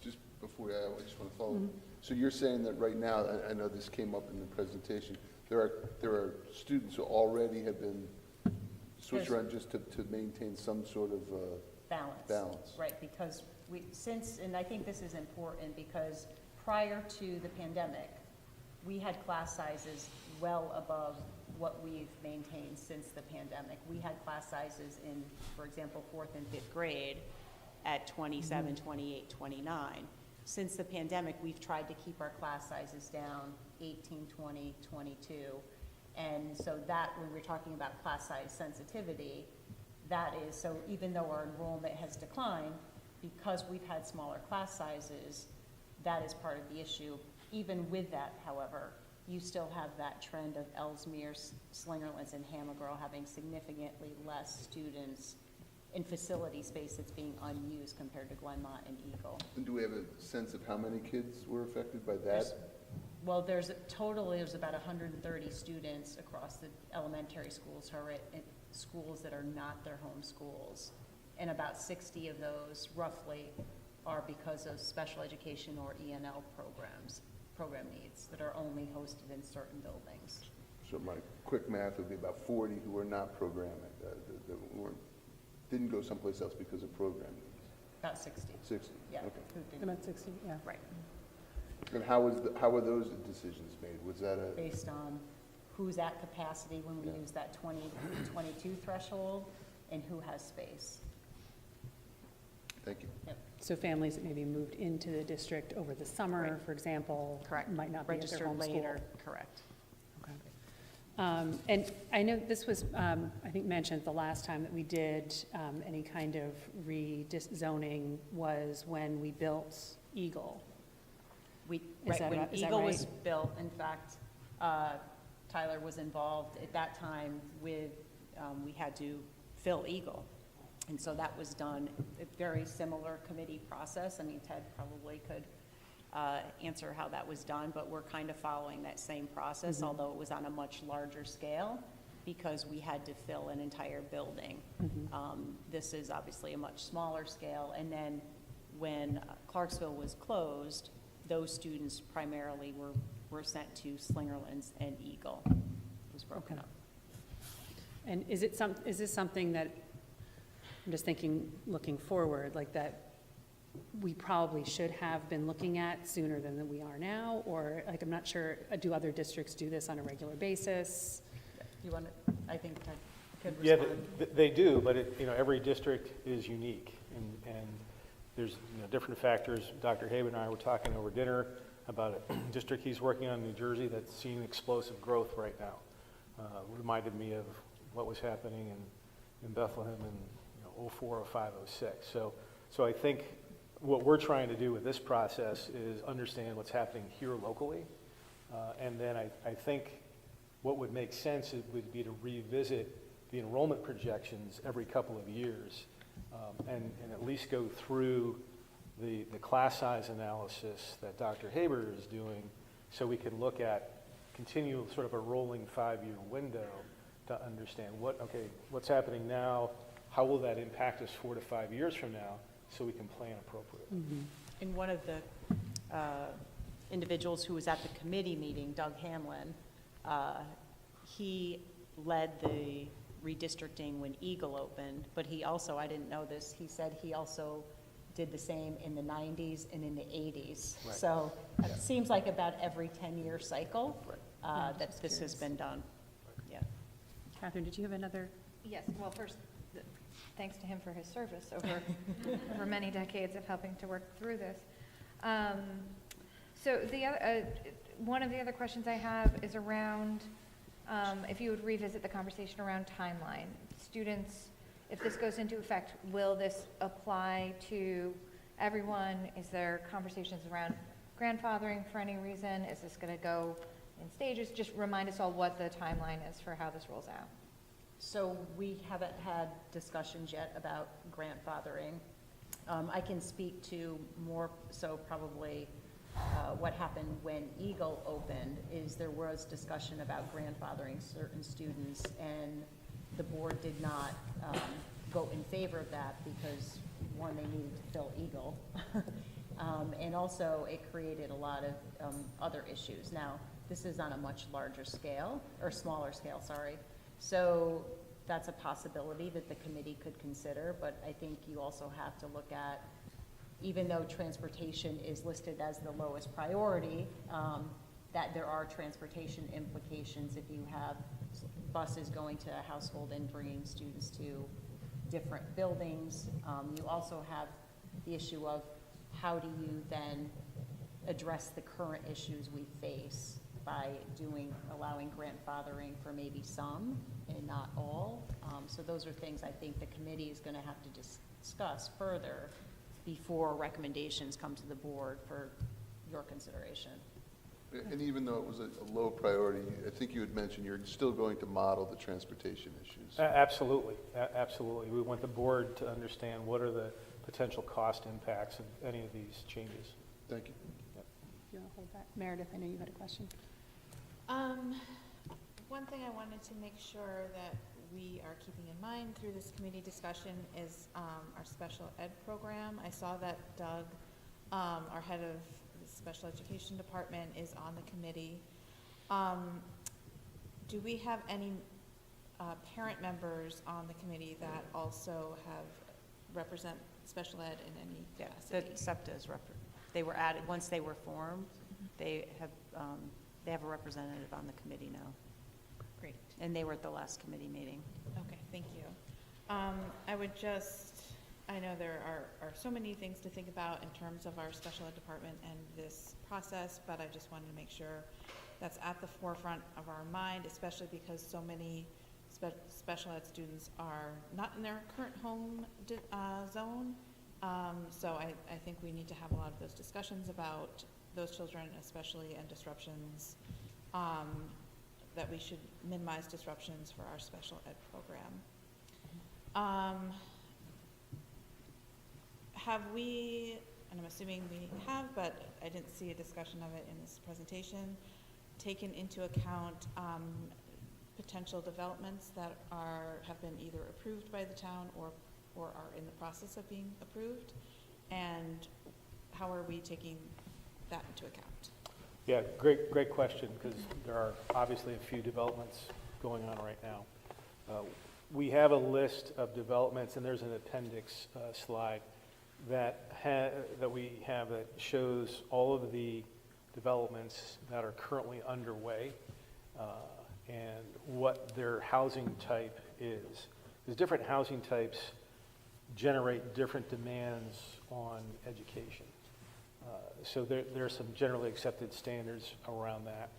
Just before I just want to follow. So you're saying that right now, I know this came up in the presentation, there are students who already have been switched around just to maintain some sort of balance. Right, because and I think this is important, because prior to the pandemic, we had class sizes well above what we've maintained since the pandemic. We had class sizes in, for example, 4th and 5th grade at 27, 28, 29. Since the pandemic, we've tried to keep our class sizes down 18, 20, 22. And so that, when we're talking about class size sensitivity, that is, so even though our enrollment has declined, because we've had smaller class sizes, that is part of the issue. Even with that, however, you still have that trend of Ellesmere, Slingerlands, and Hamagirl having significantly less students in facility space that's being unused compared to Glenmont and Eagle. And do we have a sense of how many kids were affected by that? There's about 130 students across the elementary schools who are at schools that are not their home schools. And about 60 of those, roughly, are because of special education or ENL program needs that are only hosted in certain buildings. So my quick math would be about 40 who were not programming, that didn't go someplace else because of program needs. About 60. 60, Yeah. okay. About 60, yeah. Right. And how were those decisions made? Was that Based on who's at capacity when we use that 20 to 22 threshold, and who has space. Thank you. So families that maybe moved into the district over the summer, for example, might not be at their Registered home school. later, correct. And I know this was, I think, mentioned the last time that we did any kind of rezoning was when we built Eagle. Is Right, that when right? Is that Eagle was right? built, in fact, Tyler was involved at that time with, we had to fill Eagle. And so that was done, a very similar committee process. I mean, Ted probably could answer how that was done, but we're kind of following that same process, Mhm. although it was on a much larger scale because we had to fill an entire building. This is obviously a much smaller scale. And then when Clarksville was closed, those students primarily were sent to Slingerlands and Eagle. It was broken up. And is this something that, I'm just thinking, looking forward, like that we probably should have been looking at sooner than we are now? Or, like, I'm not sure, do other districts do this on a regular basis? You want to, I think Ted could Yeah, respond. they do, but every district is unique, and there's different factors. Dr. Habe and I were talking over dinner about a district he's working on in New Jersey that's seeing explosive growth right now. Reminded me of what was happening in Bethlehem in 04, 05, 06. So I think what we're trying to do with this process is understand what's happening here locally, and then I think what would make sense would be to revisit the enrollment projections every couple of years, and at least go through the class size analysis that Dr. Haber is doing, so we can look at continual sort of a rolling 5-year window to understand what's happening now, how will that impact us 4 to 5 years from now, so we can plan appropriately. And one of the individuals who was at the committee meeting, Doug Hamlin, he led the redistricting when Eagle opened, but he also, I didn't know this, he said he also did the same in the 90s and in the 80s. Right. So it seems like about every 10-year cycle that this has been done. Yeah. Catherine, did you have another? Yes, well, first, thanks to him for his service over many decades of helping to work through this. So one of the other questions I have is around, if you would revisit the conversation around timeline. Students, if this goes into effect, will this apply to everyone? Is there conversations around grandfathering for any reason? Is this going to go in stages? Just remind us all what the timeline is for how this rolls out. So we haven't had discussions yet about grandfathering. I can speak to more so probably what happened when Eagle opened is there was discussion about grandfathering certain students, and the board did not go in favor of that because, one, they needed to fill Eagle, and also it created a lot of other issues. Now, this is on a much larger scale, or smaller scale, sorry. So that's a possibility that the committee could consider, but I think you also have to look at, even though transportation is listed as the lowest priority, that there are transportation implications if you have buses going to a household and bringing students to different buildings. You also have the issue of how do you then address the current issues we face by allowing grandfathering for maybe some and not all. So those are things I think the committee is going to have to discuss further before recommendations come to the board for your consideration. And even though it was a low priority, I think you had mentioned you're still going to model the transportation issues. Absolutely, absolutely. We want the board to understand what are the potential cost impacts of any of these changes. Thank you. You want to hold that? Meredith, I know you had a question. One thing I wanted to make sure that we are keeping in mind through this committee discussion is our special ed program. I saw that Doug, our head of the special education department, is on the committee. Do we have any parent members on the committee that also represent special ed in any capacity? The SEPTA they were added, once they were formed, they have a representative on the committee now. Great. And they were at the last committee meeting. Okay, thank you. I would just I know there are so many things to think about in terms of our special ed department and this process, but I just wanted to make sure that's at the forefront of our mind, especially because so many special ed students are not in their current home zone. So I think we need to have a lot of those discussions about those children especially, and disruptions, that we should minimize disruptions for our special ed program. Have we, and I'm assuming we have, but I didn't see a discussion of it in this presentation, taken into account potential developments that have been either approved by the town or are in the process of being approved, and how are we taking that into account? Yeah, great question, because there are obviously a few developments going on right now. We have a list of developments, and there's an appendix slide that we have that shows all of the developments that are currently underway and what their housing type is. Because different housing types generate different demands on education. So there are some generally accepted standards around that.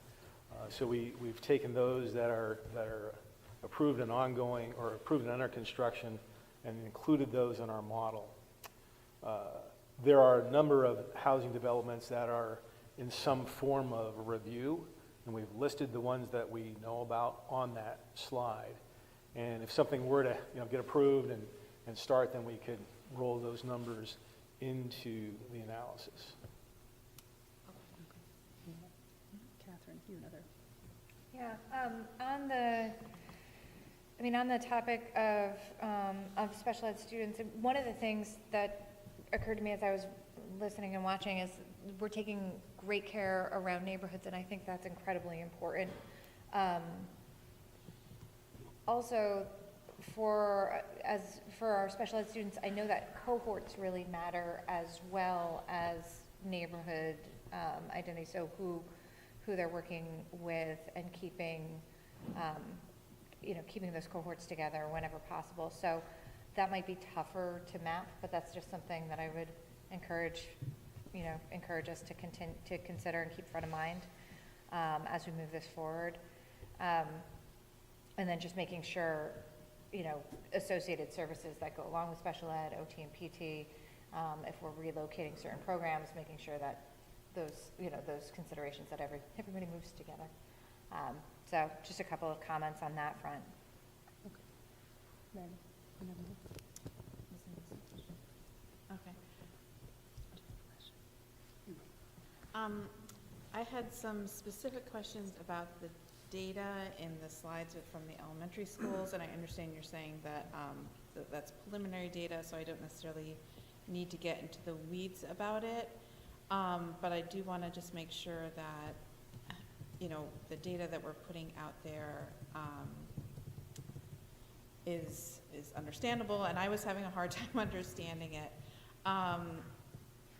So we've taken those that are approved and ongoing, or approved and under construction, and included those in our model. There are a number of housing developments that are in some form of review, and we've listed the ones that we know about on that slide. And if something were to get approved and start, then we could roll those numbers into the analysis. Catherine, you another. Yeah, on the topic of special ed students, one of the things that occurred to me as I was listening and watching is we're taking great care around neighborhoods, and I think that's incredibly important. Also, for our special ed students, I know that cohorts really matter as well as neighborhood identity. So who they're working with, and keeping those cohorts together whenever possible. So that might be tougher to map, but that's just something that I would encourage us to continue to consider and keep front of mind as we move this forward. And then just making sure, associated services that go along with special ed, OT and PT, if we're relocating certain programs, making sure that those considerations that everybody moves together. So just a couple of comments on that front. Okay. I had some specific questions about the data in the slides from the elementary schools, and I understand you're saying that that's preliminary data, so I don't necessarily need to get into the weeds about it. But I do want to just make sure that, the data that we're putting out there is understandable, and I was having a hard time understanding it.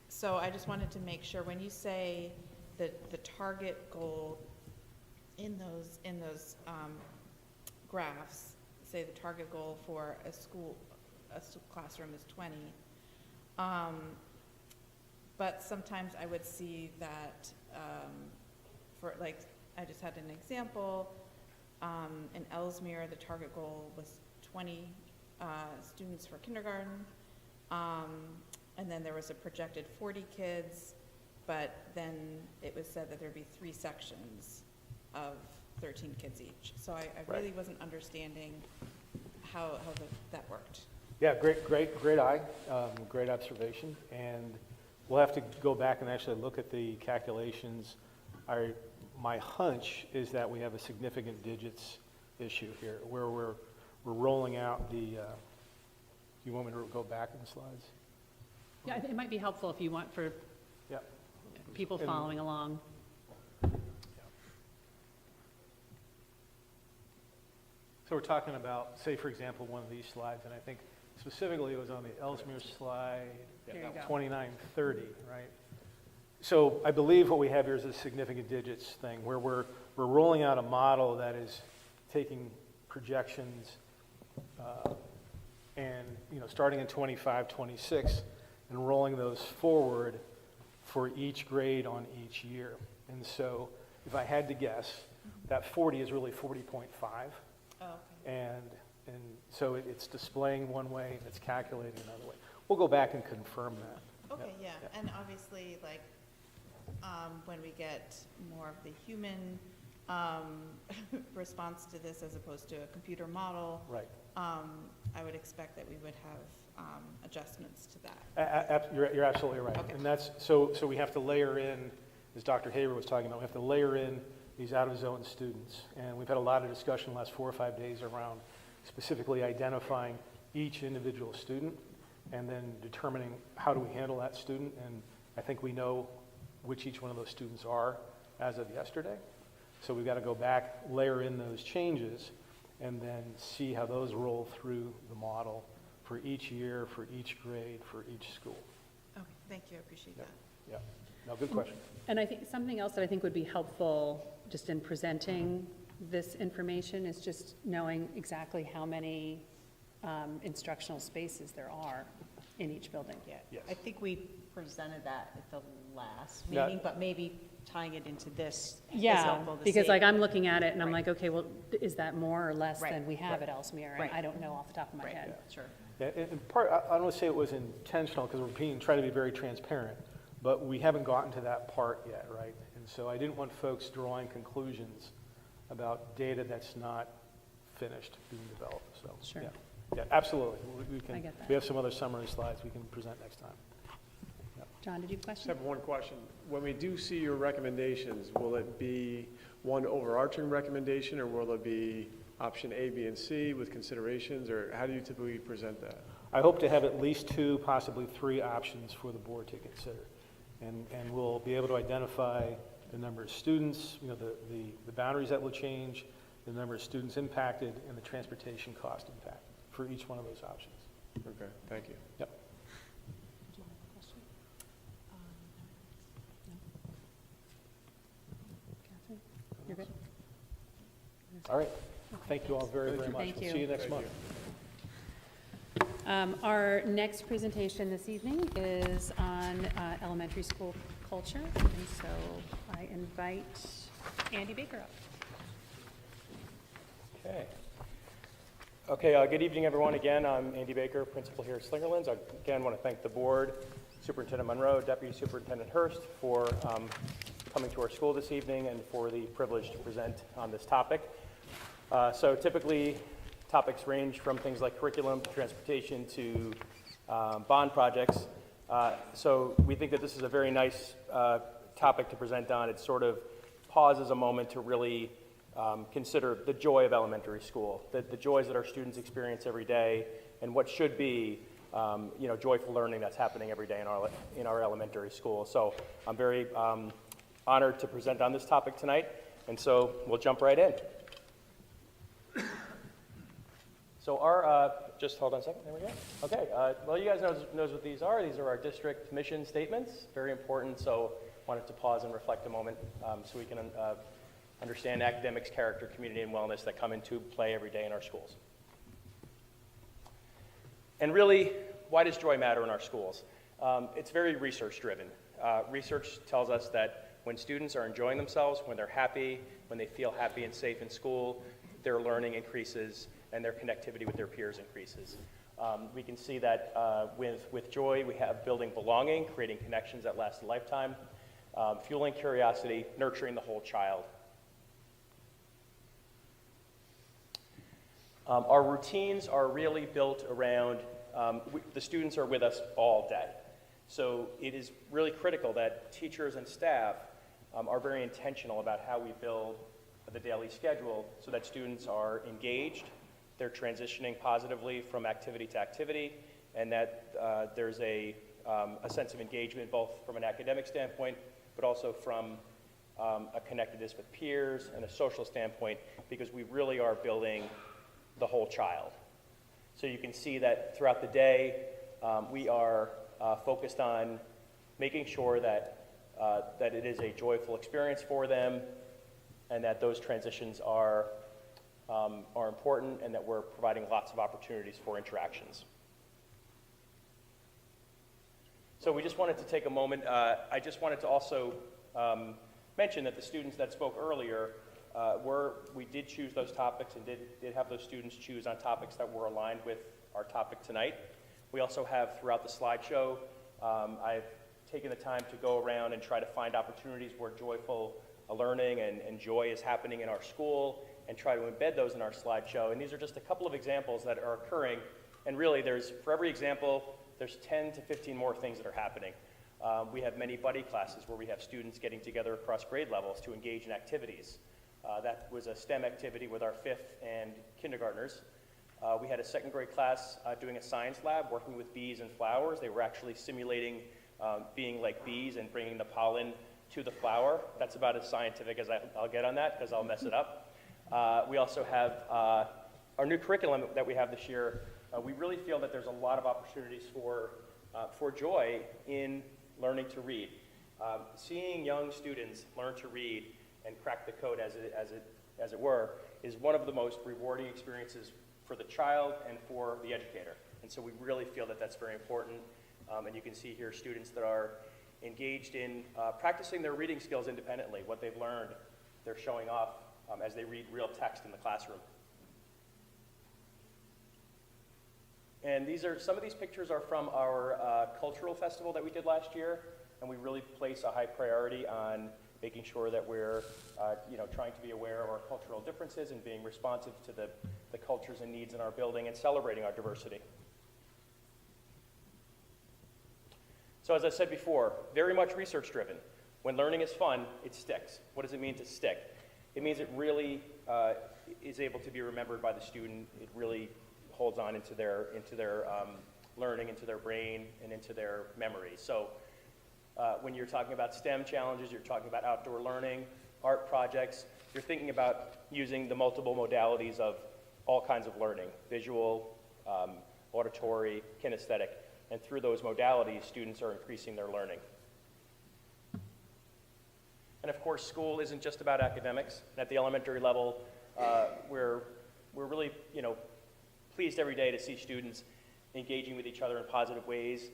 So I just wanted to make sure, when you say that the target goal in those graphs, say the target goal for a classroom is 20, but sometimes I would see that I just had an example, in Ellesmere, the target goal was 20 students for kindergarten, and then there was a projected 40 kids, but then it was said that there'd be 3 sections of 13 kids each. So I really wasn't understanding how that worked. Yeah, great eye, great observation, and we'll have to go back and actually look at the calculations. My hunch is that we have a significant digits issue here, where we're rolling out the. Do you want me to go back in the slides? Yeah, it might be helpful if you want for people following along. So we're talking about, say, for example, one of these slides, and I think specifically it was on the Ellesmere slide, 2930, right? So I believe what we have here is a significant digits thing, where we're rolling out a model that is taking projections and, starting in 25, 26, and rolling those forward for each grade on each year. And so if I had to guess, that 40 is really 40.5. Oh, okay. And so it's displaying one way and it's calculating another way. We'll go back and confirm that. Okay, yeah, and obviously, like, when we get more of the human response to this as opposed to a computer model, Right. I would expect that we would have adjustments to that. You're absolutely right. Okay. And that's, so we have to layer in, as Dr. Haber was talking about, we have to layer in these out-of-zone students. And we've had a lot of discussion the last 4 or 5 days around specifically identifying each individual student and then determining how do we handle that student. And I think we know which each one of those students are as of yesterday. So we've got to go back, layer in those changes, and then see how those roll through the model for each year, for each grade, for each school. Okay, thank you, I appreciate that. Yeah. No, good question. And I think something else that I think would be helpful just in presenting this information is just knowing exactly how many instructional spaces there are in each building. Yeah, Yes. I think we presented that at the last Yeah. meeting, but maybe tying it into this is Yeah, helpful to because see. like I'm looking at it and I'm Right. like, okay, well, is that more or less Right. than we have Right. at Ellesmere? And Right. I don't know off the top of my Right. head. Sure. Yeah, and part, I don't want to say it was intentional because we're trying to be very transparent, but we haven't gotten to that part yet, right? And so I didn't want folks drawing conclusions about data that's not finished being developed, so. Sure. Yeah, yeah, absolutely. We can, I get that. we have some other summary slides we can present next time. John, did you have a Just question? have one question. When we do see your recommendations, will it be one overarching recommendation, or will it be option A, B, and C with considerations, or how do you typically present that? I hope to have at least 2, possibly 3 options for the board to consider. And we'll be able to identify the number of students, the boundaries that will change, the number of students impacted, and the transportation cost impact for each one of those options. Okay, thank you. Yep. Did you have a question? Catherine, you're good? All right. Thank you all very, very much. Thank We'll you. see you next month. Our next presentation this evening is on elementary school culture, and so I invite Andy Baker up. Okay, good evening, everyone. Again, I'm Andy Baker, principal here at Slingerlands. I again want to thank the board, Superintendent Monroe, Deputy Superintendent Hurst for coming to our school this evening and for the privilege to present on this topic. So typically, topics range from things like curriculum to transportation to bond projects. So we think that this is a very nice topic to present on. It sort of pauses a moment to really consider the joy of elementary school, the joys that our students experience every day, and what should be joyful learning that's happening every day in our elementary school. So I'm very honored to present on this topic tonight, and so we'll jump right in. So our, just hold on a second, there we go. Okay, well, you guys knows what these are. These are our district mission statements, very important, so wanted to pause and reflect a moment so we can understand academics, character, community, and wellness that come into play every day in our schools. And really, why does joy matter in our schools? It's very research-driven. Research tells us that when students are enjoying themselves, when they're happy, when they feel happy and safe in school, their learning increases and their connectivity with their peers increases. We can see that with joy, we have building belonging, creating connections that last a lifetime, fueling curiosity, nurturing the whole child. Our routines are really built around, the students are with us all day. So it is really critical that teachers and staff are very intentional about how we build the daily schedule so that students are engaged, they're transitioning positively from activity to activity, and that there's a sense of engagement both from an academic standpoint, but also from a connectedness with peers and a social standpoint, because we really are building the whole child. So you can see that throughout the day, we are focused on making sure that it is a joyful experience for them, and that those transitions are are important and that we're providing lots of opportunities for interactions. So we just wanted to take a moment. I just wanted to also mention that the students that spoke earlier, we did choose those topics and did have those students choose on topics that were aligned with our topic tonight. We also have throughout the slideshow, I've taken the time to go around and try to find opportunities where joyful learning and joy is happening in our school and try to embed those in our slideshow. And these are just a couple of examples that are occurring. And really, for every example, there's 10 to 15 more things that are happening. We have many buddy classes where we have students getting together across grade levels to engage in activities. That was a STEM activity with our 5th and kindergartners. We had a 2nd grade class doing a science lab, working with bees and flowers. They were actually simulating being like bees and bringing the pollen to the flower. That's about as scientific as I'll get on that, because I'll mess it up. We also have our new curriculum that we have this year. We really feel that there's a lot of opportunities for joy in learning to read. Seeing young students learn to read and crack the code, as it were, is one of the most rewarding experiences for the child and for the educator. And so we really feel that that's very important. And you can see here students that are engaged in practicing their reading skills independently. What they've learned, they're showing off as they read real text in the classroom. And some of these pictures are from our cultural festival that we did last year, and we really place a high priority on making sure that we're trying to be aware of our cultural differences and being responsive to the cultures and needs in our building and celebrating our diversity. So as I said before, very much research driven. When learning is fun, it sticks. What does it mean to stick? It means it really is able to be remembered by the student. It really holds on into their learning, into their brain, and into their memory. So when you're talking about STEM challenges, you're talking about outdoor learning, art projects, you're thinking about using the multiple modalities of all kinds of learning, visual, auditory, kinesthetic, and through those modalities, students are increasing their learning. And of course, school isn't just about academics. At the elementary level, we're really, pleased every day to see students engaging with each other in positive ways,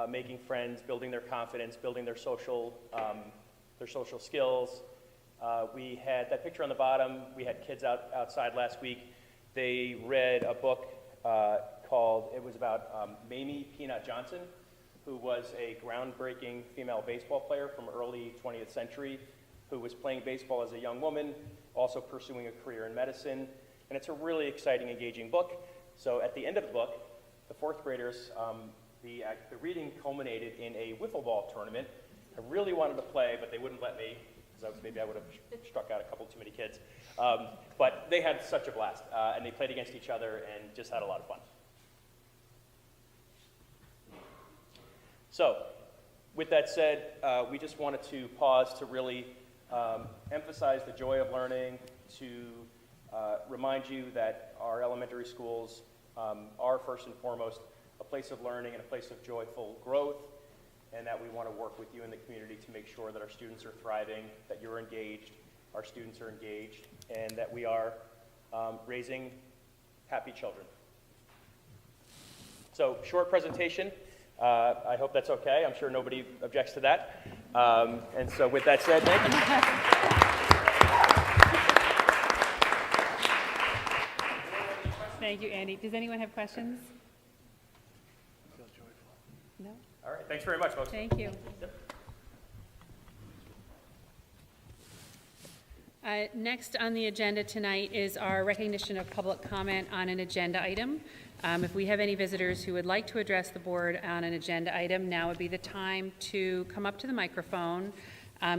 making friends, building their confidence, building their social skills. We had that picture on the bottom. We had kids outside last week. They read a book it was about Mamie Peanut Johnson, who was a groundbreaking female baseball player from early 20th century, who was playing baseball as a young woman, also pursuing a career in medicine. And it's a really exciting, engaging book. So at the end of the book, the 4th graders, the reading culminated in a wiffle ball tournament. I really wanted to play, but they wouldn't let me, because maybe I would have struck out a couple too many kids. But they had such a blast, and they played against each other and just had a lot of fun. So, with that said, we just wanted to pause to really emphasize the joy of learning, to remind you that our elementary schools are first and foremost a place of learning and a place of joyful growth, and that we want to work with you in the community to make sure that our students are thriving, that you're engaged, our students are engaged, and that we are raising happy children. So, short presentation. I hope that's okay. I'm sure nobody objects to that. And so with that said, thank you. Thank you, Andy. Does anyone have questions? No? All right. Thanks very much, folks. Thank you. Next on the agenda tonight is our recognition of public comment on an agenda item. If we have any visitors who would like to address the board on an agenda item, now would be the time to come up to the microphone.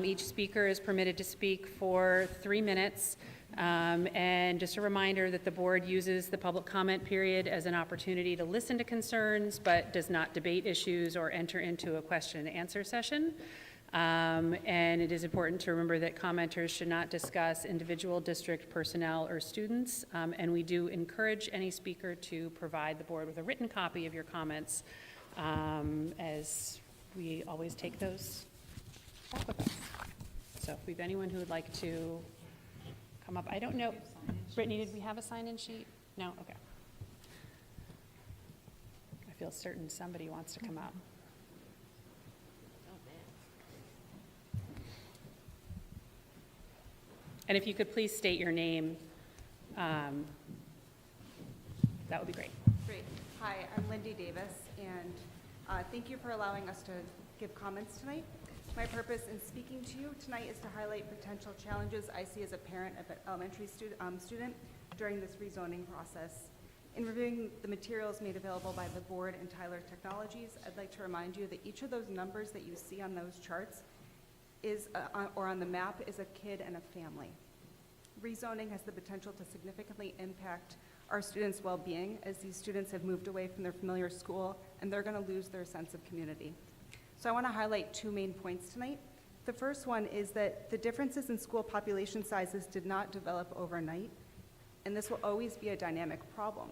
Each speaker is permitted to speak for 3 minutes. And just a reminder that the board uses the public comment period as an opportunity to listen to concerns, but does not debate issues or enter into a question and answer session. And it is important to remember that commenters should not discuss individual district personnel or students. And we do encourage any speaker to provide the board with a written copy of your comments, as we always take those back with us. So if we have anyone who would like to come come up. I don't know, Brittany, did we have a sign-in sheet? No, okay. I feel certain somebody wants to come up. And if you could please state your name, that would be great. Great. Hi, I'm Lindy Davis, and thank you for allowing us to give comments tonight. My purpose in speaking to you tonight is to highlight potential challenges I see as a parent of an elementary student during this rezoning process. In reviewing the materials made available by the board and Tyler Technologies, I'd like to remind you that each of those numbers that you see on those charts is, or on the map, is a kid and a family. Rezoning has the potential to significantly impact our students' well-being, as these students have moved away from their familiar school and they're going to lose their sense of community. So I want to highlight 2 main points tonight. The first one is that the differences in school population sizes did not develop overnight, and this will always be a dynamic problem.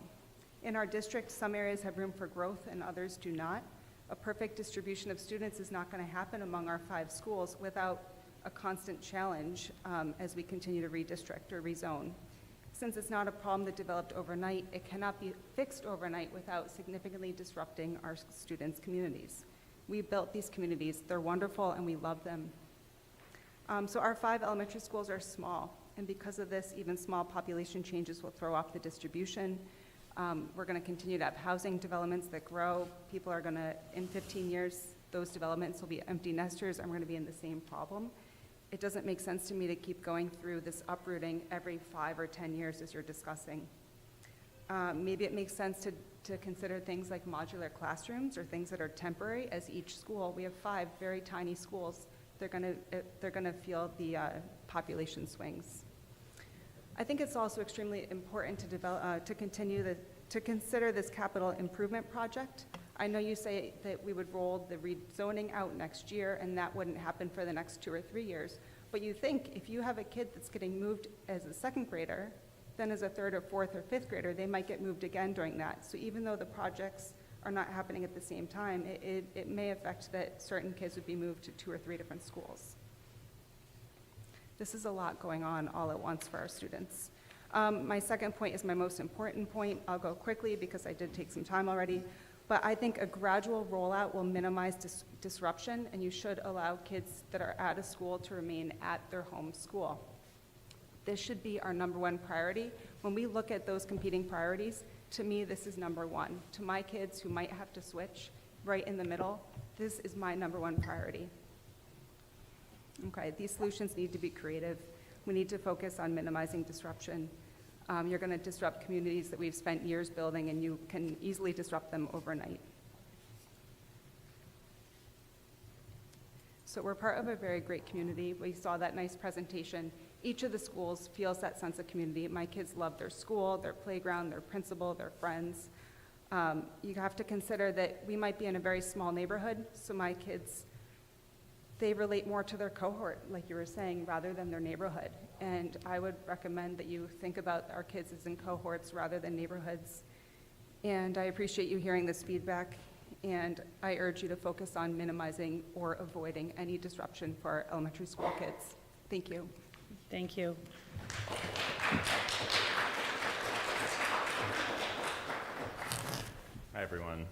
In our district, some areas have room for growth and others do not. A perfect distribution of students is not going to happen among our 5 schools without a constant challenge as we continue to redistrict or rezone. Since it's not a problem that developed overnight, it cannot be fixed overnight without significantly disrupting our students' communities. We built these communities, they're wonderful, and we love them. So our 5 elementary schools are small, and because of this, even small population changes will throw off the distribution. We're going to continue to have housing developments that grow. People are going to, in 15 years, those developments will be empty nesters, and we're going to be in the same problem. It doesn't make sense to me to keep going through this uprooting every 5 or 10 years as you're discussing. Maybe it makes sense to consider things like modular classrooms or things that are temporary, as each school, we have 5 very tiny schools, they're gonna feel the population swings. I think it's also extremely important to develop, to consider this capital improvement project. I know you say that we would roll the rezoning out next year and that wouldn't happen for the next 2 or 3 years, but you think if you have a kid that's getting moved as a 2nd grader, then as a 3rd or 4th or 5th grader, they might get moved again during that. So even though the projects are not happening at the same time, it may affect that certain kids would be moved to 2 or 3 different schools. This is a lot going on all at once for our students. My second point is my most important point. I'll go quickly because I did take some time already, but I think a gradual rollout will minimize disruption, and you should allow kids that are out of school to remain at their home school. This should be our #1 priority. When we look at those competing priorities, to me, this is #1. To my kids who might have to switch right in the middle, this is my #1 priority. Okay, these solutions need to be creative. We need to focus on minimizing disruption. You're going to disrupt communities that we've spent years building, and you can easily disrupt them overnight. So we're part of a very great community. We saw that nice presentation. Each of the schools feels that sense of community. My kids love their school, their playground, their principal, their friends. You have to consider that we might be in a very small neighborhood, so my kids, they relate more to their cohort, like you were saying, rather than their neighborhood. And I would recommend that you think about our kids as in cohorts rather than neighborhoods. And I appreciate you hearing this feedback, and I urge you to focus on minimizing or avoiding any disruption for our elementary school kids. Thank you. Thank you. Hi, everyone.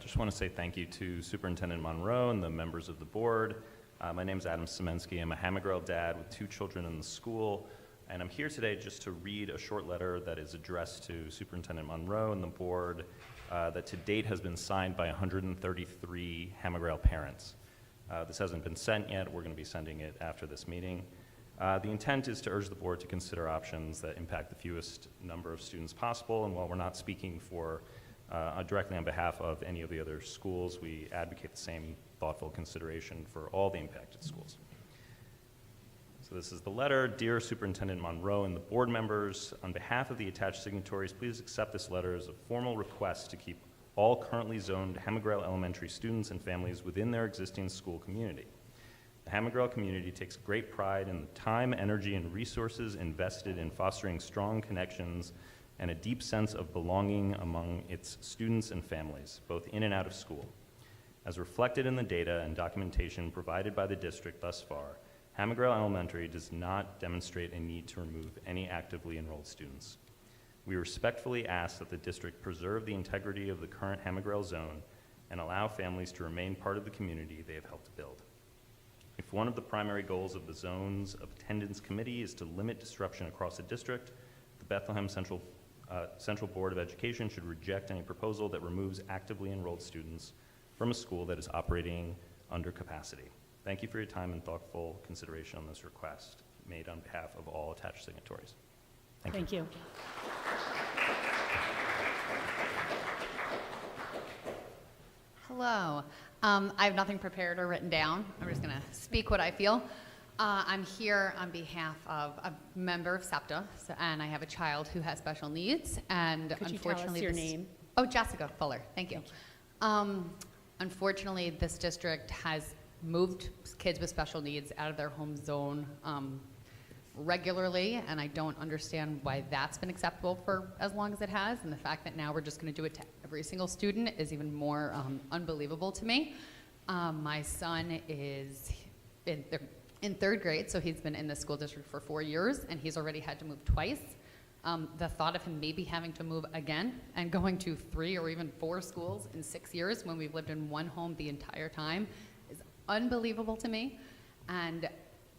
Just want to say thank you to Superintendent Monroe and the members of the board. My name is Adam Semensky. I'm a Hammergirl dad with 2 children in the school, and I'm here today just to read a short letter that is addressed to Superintendent Monroe and the board that to date has been signed by 133 Hammergirl parents. This hasn't been sent yet. We're going to be sending it after this meeting. The intent is to urge the board to consider options that impact the fewest number of students possible, and while we're not speaking for directly on behalf of any of the other schools, we advocate the same thoughtful consideration for all the impacted schools. So this is the letter. Dear Superintendent Monroe and the board members, on behalf of the attached signatories, please accept this letter as a formal request to keep all currently zoned Hammergirl Elementary students and families within their existing school community. The Hammergirl community takes great pride in the time, energy, and resources invested in fostering strong connections and a deep sense of belonging among its students and families, both in and out of school. As reflected in the data and documentation provided by the district thus far, Hamagral Elementary does not demonstrate a need to remove any actively enrolled students. We respectfully ask that the district preserve the integrity of the current Hamagral zone and allow families to remain part of the community they have helped to build. If one of the primary goals of the zone's attendance committee is to limit disruption across the district, the Bethlehem Central Board of Education should reject any proposal that removes actively enrolled students from a school that is operating under capacity. Thank you for your time and thoughtful consideration on this request made on behalf of all attached signatories. Thank you. Hello. I have nothing prepared or written down. I'm just going to speak what I feel. I'm here on behalf of a member of SEPTA, and I have a child who has special needs. And Could you tell us unfortunately, your name? Oh, Jessica Fuller. Thank you. Unfortunately, this district has moved kids with special needs out of their home zone regularly, and I don't understand why that's been acceptable for as long as it has, and the fact that now we're just going to do it to every single student is even more unbelievable to me. My son is in third grade, so he's been in the school district for 4 years, and he's already had to move twice. The thought of him maybe having to move again and going to 3 or even 4 schools in 6 years when we've lived in one home the entire time is unbelievable to me. And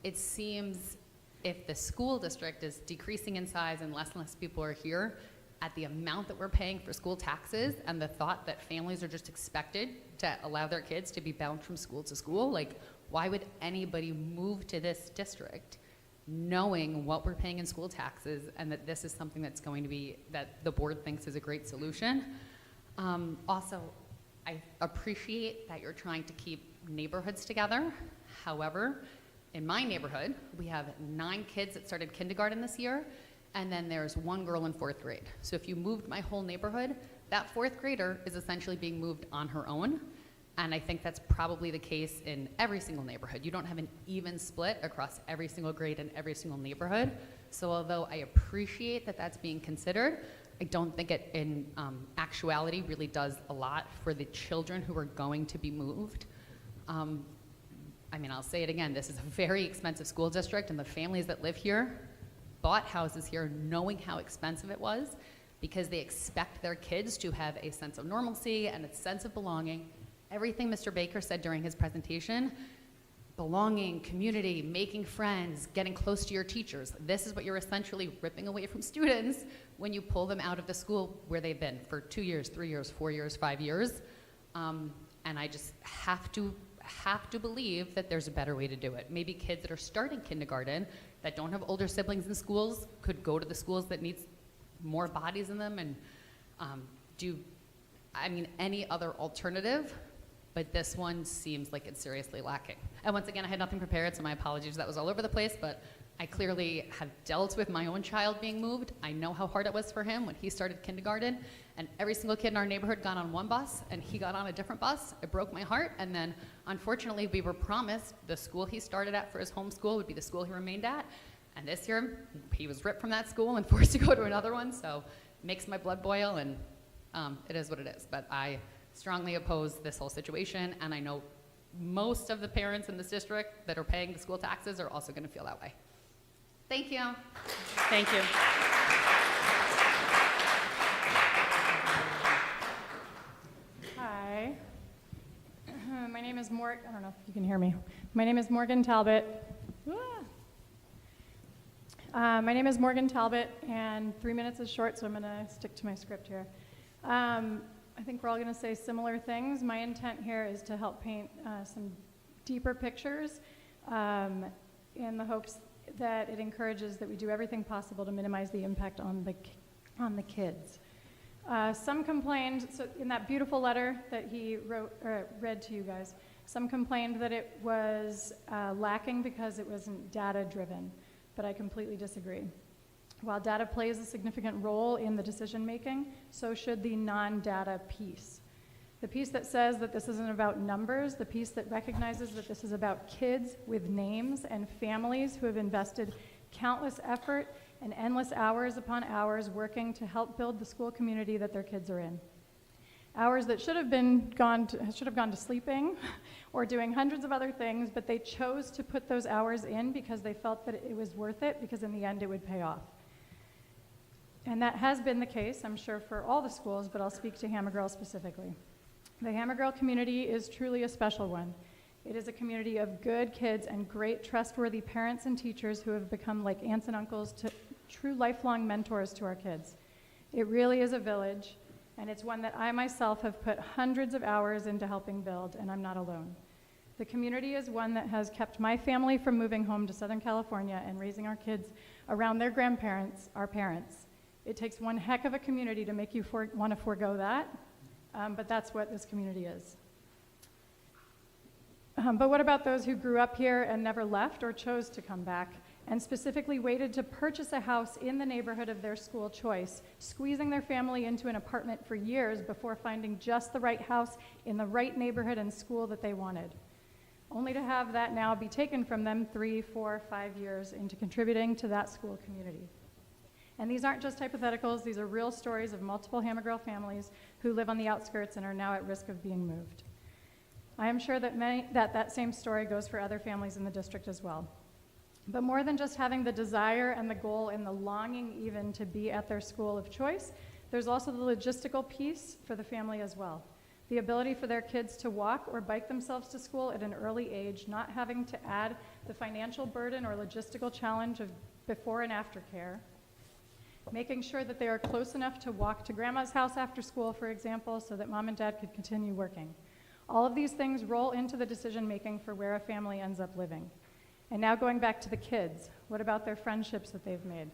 it seems if the school district is decreasing in size and less people are here, at the amount that we're paying for school taxes and the thought that families are just expected to allow their kids to be bounced from school to school, like, why would anybody move to this district knowing what we're paying in school taxes and that this is something that's going to be, that the board thinks is a great solution? Also, I appreciate that you're trying to keep neighborhoods together. However, in my neighborhood, we have 9 kids that started kindergarten this year, and then there's 1 girl in 4th grade. So if you moved my whole neighborhood, that 4th grader is essentially being moved on her own. And I think that's probably the case in every single neighborhood. You don't have an even split across every single grade in every single neighborhood. So although I appreciate that that's being considered, I don't think it in actuality really does a lot for the children who are going to be moved. I mean, I'll say it again, this is a very expensive school district, and the families that live here bought houses here knowing how expensive it was because they expect their kids to have a sense of normalcy and a sense of belonging. Everything Mr. Baker said during his presentation, belonging, community, making friends, getting close to your teachers. This is what you're essentially ripping away from students when you pull them out of the school where they've been for 2 years, 3 years, 4 years, 5 years. And I just have to believe that there's a better way to do it. Maybe kids that are starting kindergarten that don't have older siblings in schools could go to the schools that needs more bodies in them and do, I mean, any other alternative, but this one seems like it's seriously lacking. And once again, I had nothing prepared, so my apologies, that was all over the place, but I clearly have dealt with my own child being moved. I know how hard it was for him when he started kindergarten, and every single kid in our neighborhood got on one bus, and he got on a different bus. It broke my heart, and then unfortunately, we were promised the school he started at for his home school would be the school he remained at, and this year, he was ripped from that school and forced to go to another one, so it makes my blood boil, and it is what it is. But I strongly oppose this whole situation, and I know most of the parents in this district that are paying the school taxes are also going to feel that way. Thank you. Thank you. Hi. My name is I don't know if you can hear me. My name is Morgan Talbot. My name is Morgan Talbot, and 3 minutes is short, so I'm going to stick to my script here. I think we're all going to say similar things. My intent here is to help paint some deeper pictures in the hopes that it encourages that we do everything possible to minimize the impact on the kids. Some complained, so in that beautiful letter that he read to you guys, some complained that it was lacking because it wasn't data-driven, but I completely disagree. While data plays a significant role in the decision-making, so should the non-data piece. The piece that says that this isn't about numbers, the piece that recognizes that this is about kids with names and families who have invested countless effort and endless hours upon hours working to help build the school community that their kids are in. Hours that should have gone to sleeping or doing hundreds of other things, but they chose to put those hours in because they felt that it was worth it, because in the end it would pay off. And that has been the case, I'm sure, for all the schools, but I'll speak to Hammergirl specifically. The Hammergirl community is truly a special one. It is a community of good kids and great, trustworthy parents and teachers who have become like aunts and uncles, to true lifelong mentors to our kids. It really is a village, and it's one that I myself have put hundreds of hours into helping build, and I'm not alone. The community is one that has kept my family from moving home to Southern California and raising our kids around their grandparents, our parents. It takes one heck of a community to make you want to forego that, but that's what this community is. But what about those who grew up here and never left or chose to come back, and specifically waited to purchase a house in the neighborhood of their school choice, squeezing their family into an apartment for years before finding just the right house in the right neighborhood and school that they wanted, only to have that now be taken from them 3, 4, 5 years into contributing to that school community? And these aren't just hypotheticals, these are real stories of multiple Hammergirl families who live on the outskirts and are now at risk of being moved. I am sure that that same story goes for other families in the district as well. But more than just having the desire and the goal and the longing even to be at their school of choice, there's also the logistical piece for the family as well. The ability for their kids to walk or bike themselves to school at an early age, not having to add the financial burden or logistical challenge of before and after care. Making sure that they are close enough to walk to grandma's house after school, for example, so that mom and dad could continue working. All of these things roll into the decision making for where a family ends up living. And now going back to the kids, what about their friendships that they've made?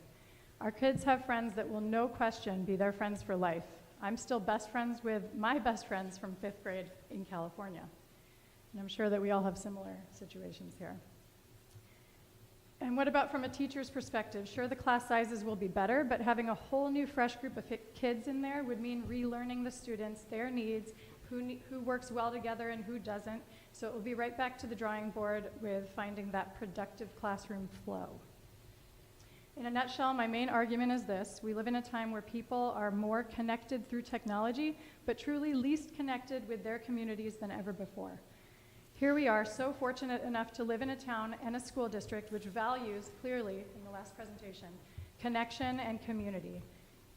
Our kids have friends that will no question be their friends for life. I'm still best friends with my best friends from 5th grade in California. And I'm sure that we all have similar situations here. And what about from a teacher's perspective? Sure, the class sizes will be better, but having a whole new fresh group of kids in there would mean relearning the students, their needs, who works well together and who doesn't. So it will be right back to the drawing board with finding that productive classroom flow. In a nutshell, my main argument is this: we live in a time where people are more connected through technology, but truly least connected with their communities than ever before. Here we are, so fortunate enough to live in a town and a school district which values, clearly, in the last presentation, connection and community.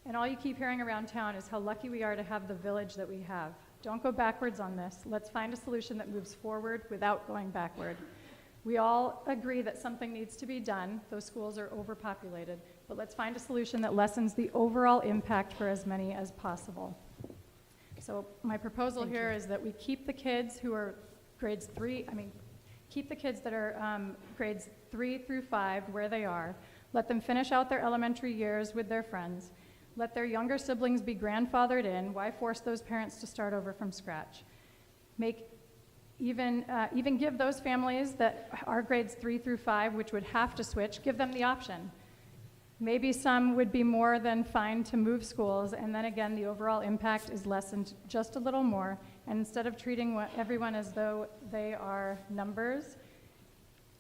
And all you keep hearing around town is how lucky we are to have the village that we have. Don't go backwards on this. Let's find a solution that moves forward without going backward. We all agree that something needs to be done. Those schools are overpopulated. But let's find a solution that lessens the overall impact for as many as possible. So my proposal here is that we keep the kids who are keep the kids that are grades 3 through 5 where they are. Let them finish out their elementary years with their friends. Let their younger siblings be grandfathered in. Why force those parents to start over from scratch? Even give those families that are grades 3 through 5, which would have to switch, give them the option. Maybe some would be more than fine to move schools, and then again, the overall impact is lessened just a little more. And instead of treating everyone as though they are numbers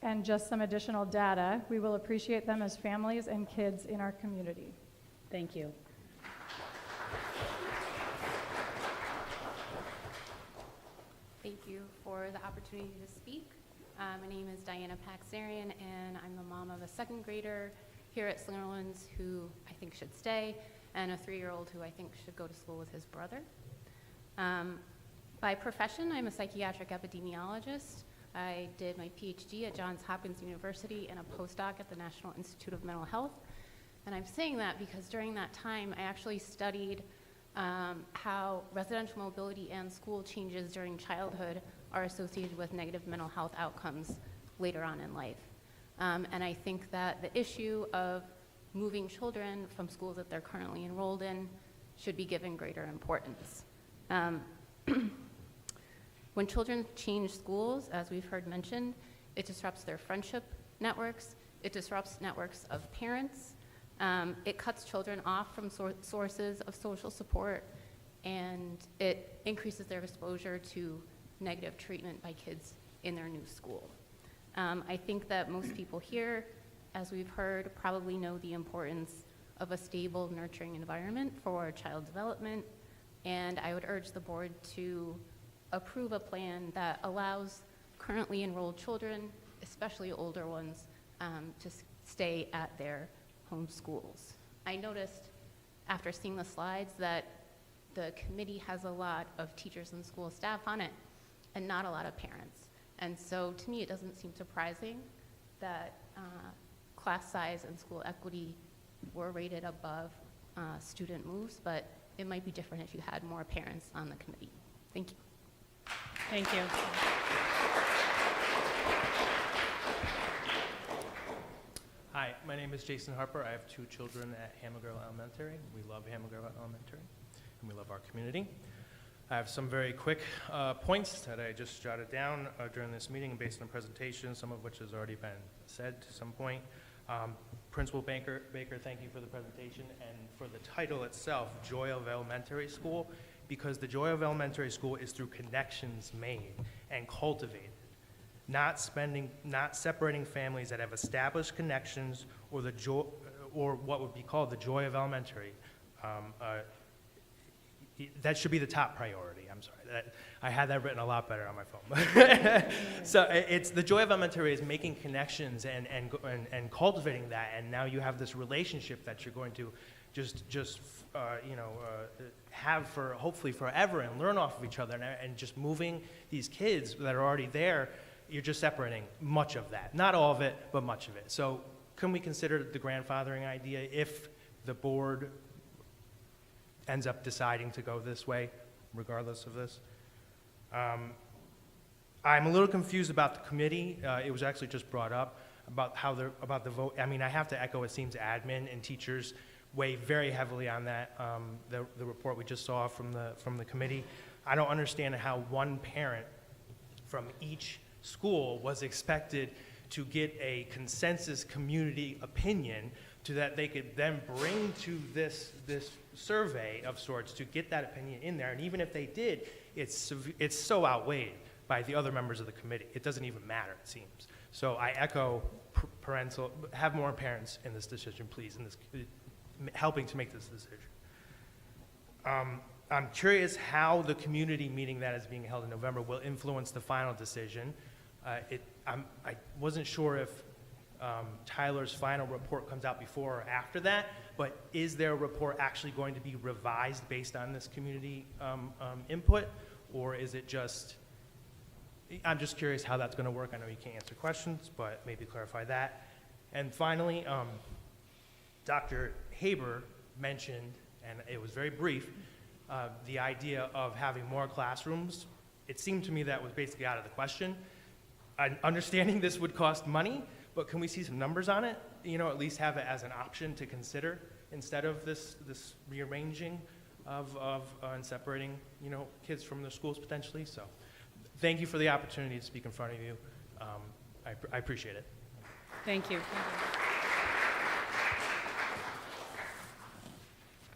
and just some additional data, we will appreciate them as families and kids in our community. Thank you. Thank you for the opportunity to speak. My name is Diana Paxarian, and I'm the mom of a 2nd grader here at Slingerlands who I think should stay, and a 3-year-old who I think should go to school with his brother. By profession, I'm a psychiatric epidemiologist. I did my PhD at Johns Hopkins University and a postdoc at the National Institute of Mental Health. And I'm saying that because during that time, I actually studied how residential mobility and school changes during childhood are associated with negative mental health outcomes later on in life. And I think that the issue of moving children from schools that they're currently enrolled in should be given greater importance. When children change schools, as we've heard mentioned, it disrupts their friendship networks, it disrupts networks of parents, it cuts children off from sources of social support, and it increases their exposure to negative treatment by kids in their new school. I think that most people here, as we've heard, probably know the importance of a stable, nurturing environment for child development, And I would urge the board to approve a plan that allows currently enrolled children, especially older ones, to stay at their home schools. I noticed after seeing the slides that the committee has a lot of teachers and school staff on it and not a lot of parents. And so to me, it doesn't seem surprising that class size and school equity were rated above student moves, but it might be different if you had more parents on the committee. Thank you. Thank you. Hi, my name is Jason Harper. I have 2 children at Hammergirl Elementary. We love Hammergirl Elementary, and we love our community. I have some very quick points that I just jotted down during this meeting based on presentation, some of which has already been said to some point. Principal Baker, thank you for the presentation and for the title itself, Joy of Elementary School, because the joy of elementary school is through connections made and cultivated, not separating families that have established connections, or or what would be called the joy of elementary. That should be the top priority. I'm sorry. I had that written a lot better on my phone. So it's the joy of elementary is making connections and cultivating that, and now you have this relationship that you're going to have for hopefully forever and learn off of each other, and just moving these kids that are already there, you're just separating much of that. Not all of it, but much of it. So can we consider the grandfathering idea if the board ends up deciding to go this way, regardless of this? I'm a little confused about the committee. It was actually just brought up about about the vote. I mean, I have to echo, it seems admin and teachers weigh very heavily on that. The report we just saw from the committee. I don't understand how one parent from each school was expected to get a consensus community opinion to that they could then bring to this survey of sorts to get that opinion in there. And even if they did, it's so outweighed by the other members of the committee. It doesn't even matter, it seems. So I echo have more parents in this decision, please, in this helping to make this decision. I'm curious how the community meeting that is being held in November will influence the final decision. I wasn't sure if Tyler's final report comes out before or after that, but is their report actually going to be revised based on this community input, or is it just, I'm just curious how that's going to work. I know you can't answer questions, but maybe clarify that. And finally, Dr. Haber mentioned, and it was very brief, the idea of having more classrooms. It seemed to me that was basically out of the question. Understanding this would cost money, but can we see some numbers on it? You know, at least have it as an option to consider instead of this rearranging of and separating, you know, kids from their schools potentially. So thank you for the opportunity to speak in front of you. I appreciate it. Thank you.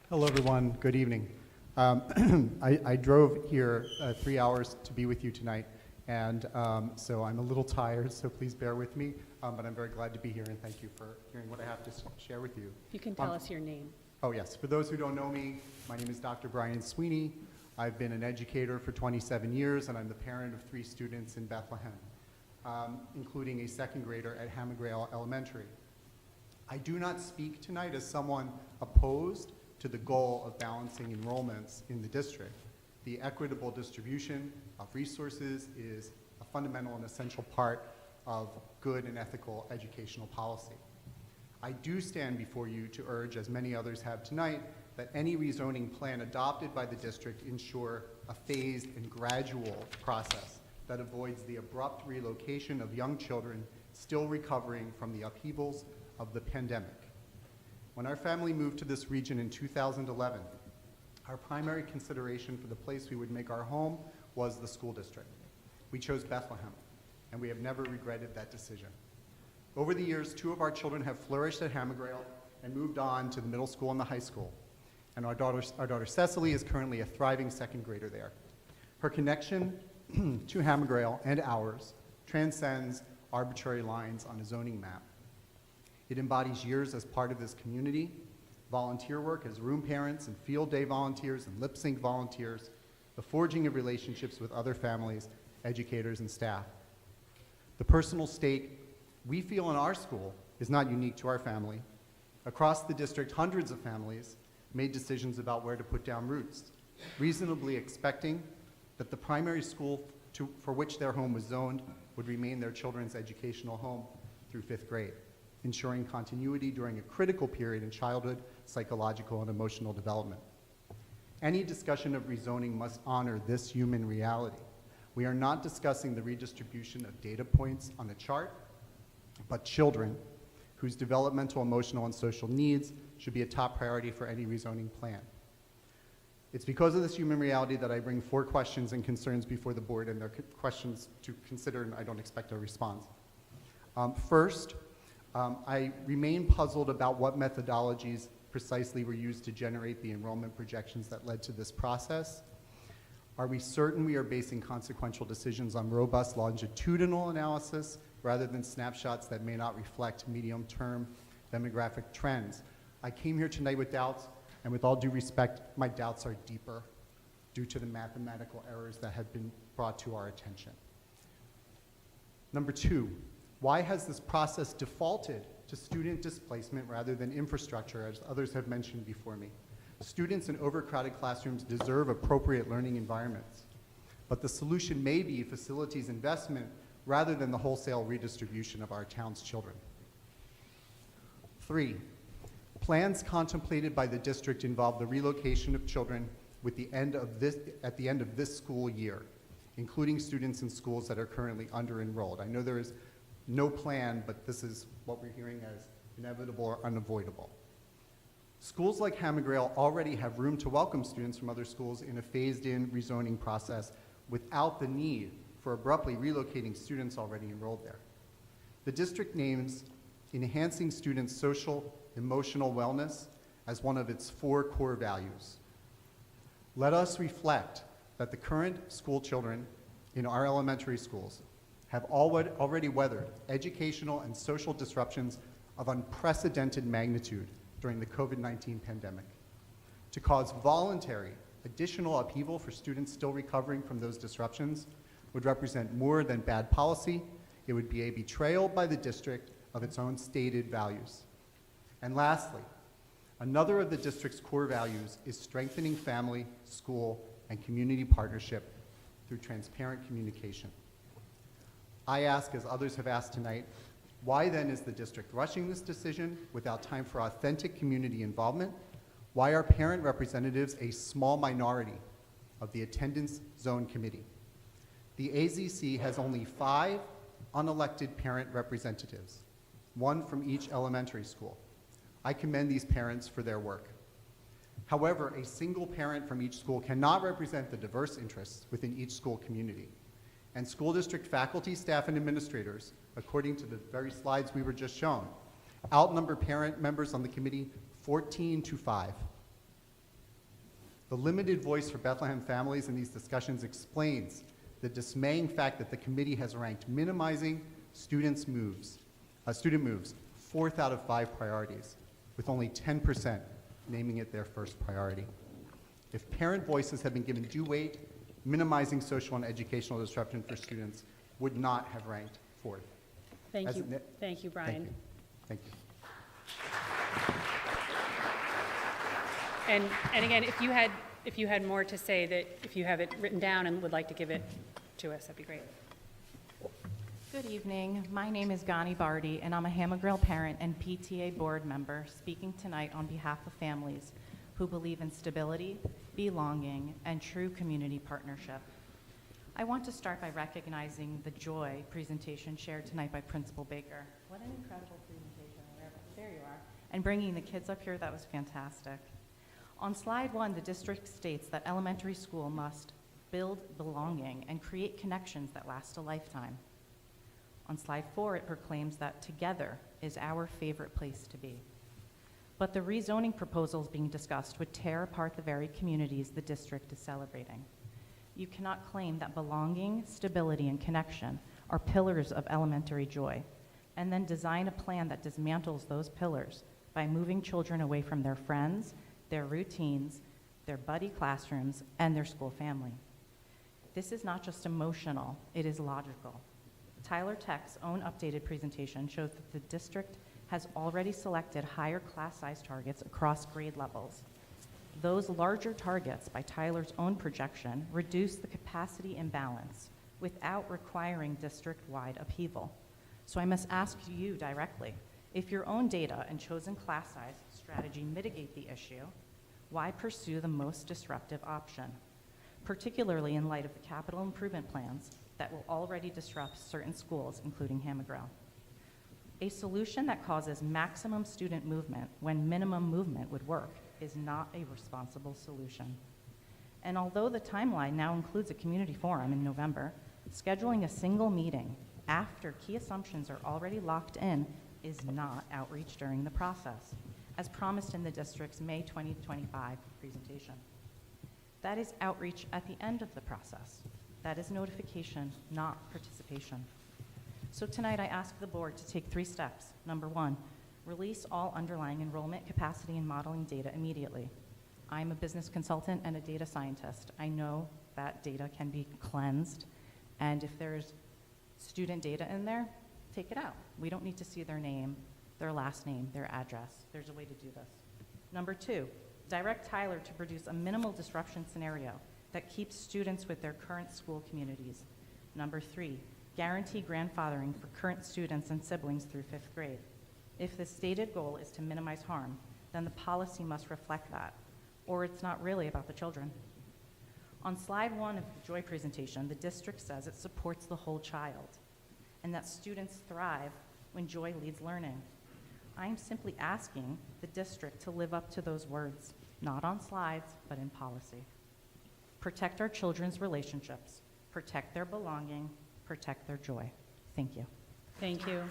Hello, everyone. Good evening. I drove here 3 hours to be with you tonight, and so I'm a little tired, so please bear with me, but I'm very glad to be here, and thank you for hearing what I have to share with you. If you can tell us your name. Oh, yes. For those who don't know me, my name is Dr. Brian Sweeney. I've been an educator for 27 years, and I'm the parent of 3 students in Bethlehem, including a second grader at Hammergray Elementary. I do not speak tonight as someone opposed to the goal of balancing enrollments in the district. The equitable distribution of resources is a fundamental and essential part of good and ethical educational policy. I do stand before you to urge, as many others have tonight, that any rezoning plan adopted by the district ensure a phased and gradual process that avoids the abrupt relocation of young children still recovering from the upheavals of the pandemic. When our family moved to this region in 2011, our primary consideration for the place we would make our home was the school district. We chose Bethlehem, and we have never regretted that decision. Over the years, 2 of our children have flourished at Hammergray and moved on to the middle school and the high school. And our daughter Cecily is currently a thriving second grader there. Her connection to Hammergray and ours transcends arbitrary lines on a zoning map. It embodies years as part of this community, volunteer work as room parents and field day volunteers and lip sync volunteers, the forging of relationships with other families, educators, and staff. The personal stake we feel in our school is not unique to our family. Across the district, hundreds of families made decisions about where to put down roots, reasonably expecting that the primary school for which their home was zoned would remain their children's educational home through 5th grade, ensuring continuity during a critical period in childhood, psychological, and emotional development. Any discussion of rezoning must honor this human reality. We are not discussing the redistribution of data points on a chart, but children whose developmental, emotional, and social needs should be a top priority for any rezoning plan. It's because of this human reality that I bring 4 questions and concerns before the board, and they're questions to consider, and I don't expect a response. First, I remain puzzled about what methodologies precisely were used to generate the enrollment projections that led to this process. Are we certain we are basing consequential decisions on robust longitudinal analysis rather than snapshots that may not reflect medium-term demographic trends? I came here tonight with doubts, and with all due respect, my doubts are deeper due to the mathematical errors that have been brought to our attention. Number 2, why has this process defaulted to student displacement rather than infrastructure, as others have mentioned before me? Students in overcrowded classrooms deserve appropriate learning environments, but the solution may be facilities investment rather than the wholesale redistribution of our town's children. 3, plans contemplated by the district involve the relocation of children at the end of this school year, including students in schools that are currently under-enrolled. I know there is no plan, but this is what we're hearing as inevitable or unavoidable. Schools like Hamagrail already have room to welcome students from other schools in a phased-in rezoning process without the need for abruptly relocating students already enrolled there. The district names enhancing students' social, emotional wellness as one of its 4 core values. Let us reflect that the current school children in our elementary schools have already weathered educational and social disruptions of unprecedented magnitude during the COVID-19 pandemic. To cause voluntary additional upheaval for students still recovering from those disruptions would represent more than bad policy. It would be a betrayal by the district of its own stated values. And lastly, another of the district's core values is strengthening family, school, and community partnership through transparent communication. I ask, as others have asked tonight, why then is the district rushing this decision without time for authentic community involvement? Why are parent representatives a small minority of the attendance zone committee? The AZC has only 5 unelected parent representatives, 1 from each elementary school. I commend these parents for their work. However, a single parent from each school cannot represent the diverse interests within each school community. And school district faculty, staff, and administrators, according to the very slides we were just shown, outnumber parent members on the committee 14-5. The limited voice for Bethlehem families in these discussions explains the dismaying fact that the committee has ranked minimizing student moves 4th out of 5 priorities, with only 10% naming it their first priority. If parent voices had been given due weight, minimizing social and educational disruption for students would not have ranked 4th. Thank you, Brian. Thank you. And again, if you had more to say, that if you have it written down and would like to give it to us, that'd be great. Good evening. My name is Gani Barty, and I'm a Hamagrail parent and PTA board member speaking tonight on behalf of families who believe in stability, belonging, and true community partnership. I want to start by recognizing the joy presentation shared tonight by Principal Baker. What an incredible presentation. There you are. And bringing the kids up here, that was fantastic. On slide 1, the district states that elementary school must build belonging and create connections that last a lifetime. On slide 4, it proclaims that together is our favorite place to be. But the rezoning proposals being discussed would tear apart the very communities the district is celebrating. You cannot claim that belonging, stability, and connection are pillars of elementary joy, and then design a plan that dismantles those pillars by moving children away from their friends, their routines, their buddy classrooms, and their school family. This is not just emotional, it is logical. Tyler Tech's own updated presentation shows that the district has already selected higher class size targets across grade levels. Those larger targets, by Tyler's own projection, reduce the capacity imbalance without requiring district-wide upheaval. So I must ask you directly, if your own data and chosen class size strategy mitigate the issue, why pursue the most disruptive option, particularly in light of the capital improvement plans that will already disrupt certain schools, including Hamagrill? A solution that causes maximum student movement when minimum movement would work is not a responsible solution. And although the timeline now includes a community forum in November, scheduling a single meeting after key assumptions are already locked in is not outreach during the process, as promised in the district's May 2025 presentation. That is outreach at the end of the process. That is notification, not participation. So tonight I ask the board to take 3 steps. Number 1, release all underlying enrollment capacity and modeling data immediately. I'm a business consultant and a data scientist. I know that data can be cleansed, and if there's student data in there, take it out. We don't need to see their name, their last name, their address. There's a way to do this. Number 2, direct Tyler to produce a minimal disruption scenario that keeps students with their current school communities. Number 3, guarantee grandfathering for current students and siblings through 5th grade. If the stated goal is to minimize harm, then the policy must reflect that, or it's not really about the children. On slide 1 of the JOY presentation, the district says it supports the whole child and that students thrive when joy leads learning. I'm simply asking the district to live up to those words, not on slides, but in policy. Protect our children's relationships, protect their belonging, protect their joy. Thank you. Thank you.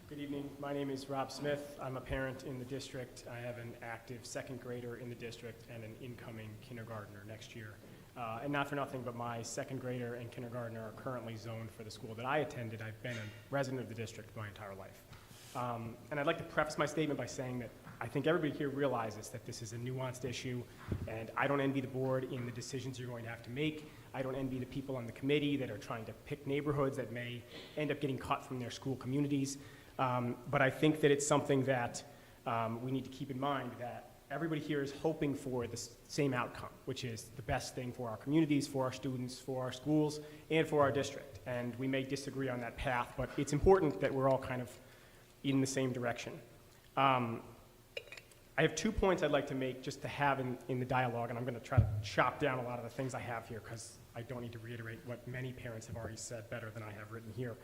Good evening. My name is Rob Smith. I'm a parent in the district. I have an active 2nd grader in the district and an incoming kindergartner next year. And not for nothing, but my 2nd grader and kindergartner are currently zoned for the school that I attended. I've been a resident of the district my entire life. And I'd like to preface my statement by saying that I think everybody here realizes that this is a nuanced issue, and I don't envy the board in the decisions you're going to have to make. I don't envy the people on the committee that are trying to pick neighborhoods that may end up getting cut from their school communities. But I think that it's something that we need to keep in mind, that everybody here is hoping for the same outcome, which is the best thing for our communities, for our students, for our schools, and for our district. And we may disagree on that path, but it's important that we're all kind of in the same direction. I have 2 points I'd like to make just to have in the dialogue, and I'm going to try to chop down a lot of the things I have here because I don't need to reiterate what many parents have already said better than I have written here.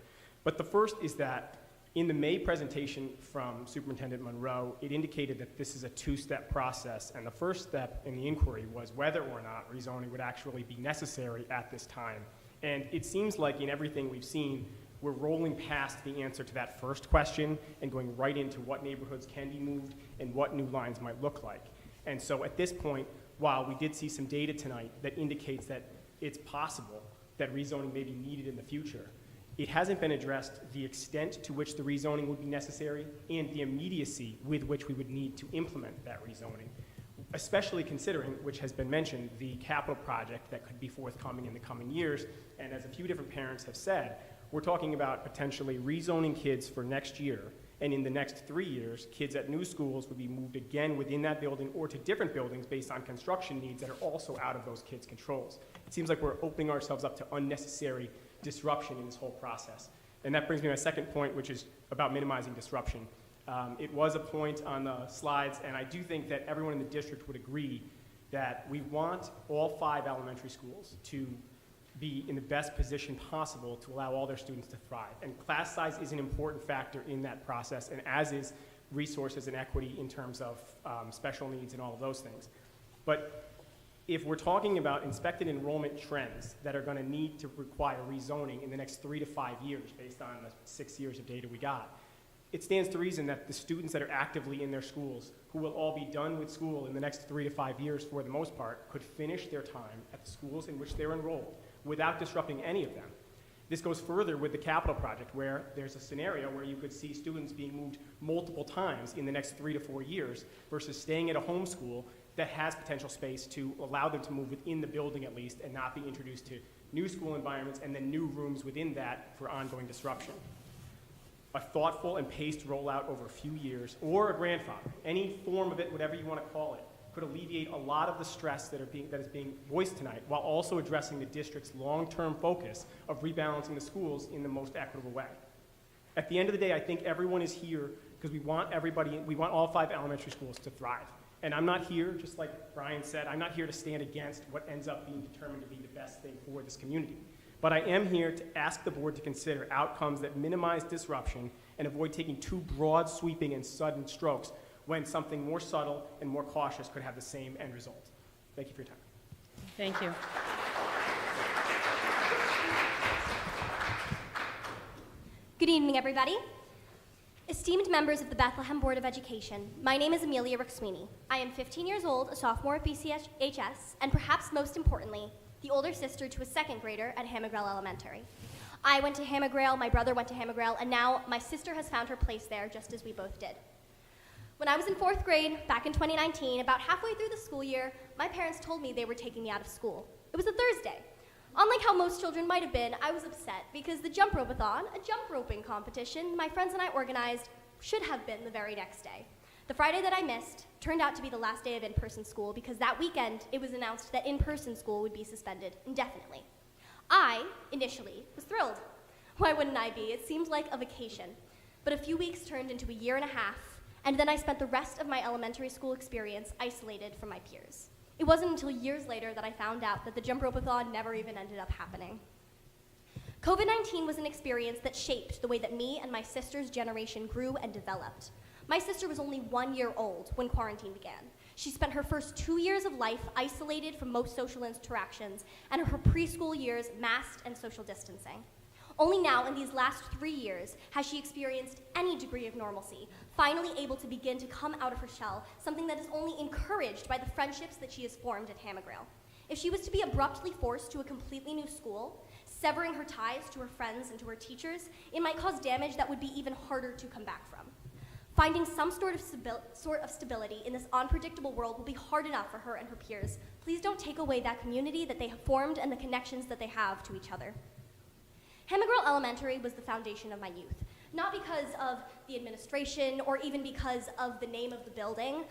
But the first is that in the May presentation from Superintendent Monroe, it indicated that this is a 2-step process, and the first step in the inquiry was whether or not rezoning would actually be necessary at this time. And it seems like in everything we've seen, we're rolling past the answer to that first question and going right into what neighborhoods can be moved and what new lines might look like. And so at this point, while we did see some data tonight that indicates that it's possible that rezoning may be needed in the future, it hasn't been addressed the extent to which the rezoning would be necessary and the immediacy with which we would need to implement that rezoning, especially considering, which has been mentioned, the capital project that could be forthcoming in the coming years. And as a few different parents have said, we're talking about potentially rezoning kids for next year, and in the next 3 years, kids at new schools would be moved again within that building or to different buildings based on construction needs that are also out of those kids' controls. It seems like we're opening ourselves up to unnecessary disruption in this whole process. And that brings me to my second point, which is about minimizing disruption. It was a point on the slides, and I do think that everyone in the district would agree that we want all 5 elementary schools to be in the best position possible to allow all their students to thrive. And class size is an important factor in that process, and as is resources and equity in terms of special needs and all of those things. But if we're talking about inspected enrollment trends that are going to need to require rezoning in the next 3 to 5 years based on the 6 years of data we got, it stands to reason that the students that are actively in their schools, who will all be done with school in the next 3 to 5 years for the most part, could finish their time at the schools in which they're enrolled without disrupting any of them. This goes further with the capital project, where there's a scenario where you could see students being moved multiple times in the next 3 to 4 years versus staying at a home school that has potential space to allow them to move within the building at least and not be introduced to new school environments and then new rooms within that for ongoing disruption. A thoughtful and paced rollout over a few years, or a grandfather, any form of it, whatever you want to call it, could alleviate a lot of the stress that is being voiced tonight, while also addressing the district's long-term focus of rebalancing the schools in the most equitable way. At the end of the day, I think everyone is here because we want all 5 elementary schools to thrive. And I'm not here, just like Brian said, I'm not here to stand against what ends up being determined to be the best thing for this community. But I am here to ask the board to consider outcomes that minimize disruption and avoid taking too broad, sweeping, and sudden strokes when something more subtle and more cautious could have the same end result. Thank you for your time. Thank you. Good evening, everybody. Esteemed members of the Bethlehem Board of Education, my name is Amelia Rick-Sweeney. I am 15 years old, a sophomore at BCHS, and perhaps most importantly, the older sister to a second grader at Hamagrail Elementary. I went to Hamagrail, my brother went to Hamagrail, and now my sister has found her place there just as we both did. When I was in 4th grade, back in 2019, about halfway through the school year, my parents told me they were taking me out of school. It was a Thursday. Unlike how most children might have been, I was upset because the Jump Rope-a-thon, a jump roping competition my friends and I organized, should have been the very next day. The Friday that I missed turned out to be the last day of in-person school because that weekend it was announced that in-person school would be suspended indefinitely. I, initially, was thrilled. Why wouldn't I be? It seemed like a vacation. But a few weeks turned into a year and a half, and then I spent the rest of my elementary school experience isolated from my peers. It wasn't until years later that I found out that the Jump Rope-a-thon never even ended up happening. COVID-19 was an experience that shaped the way that me and my sister's generation grew and developed. My sister was only 1 year old when quarantine began. She spent her first 2 years of life isolated from most social interactions, and her preschool years masked and social distancing. Only now, in these last 3 years, has she experienced any degree of normalcy, finally able to begin to come out of her shell, something that is only encouraged by the friendships that she has formed at Hamagrail. If she was to be abruptly forced to a completely new school, severing her ties to her friends and to her teachers, it might cause damage that would be even harder to come back from. Finding some sort of stability in this unpredictable world will be hard enough for her and her peers. Please don't take away that community that they have formed and the connections that they have to each other. Hamagrail Elementary was the foundation of my youth, not because of the administration or even because of the name of the building,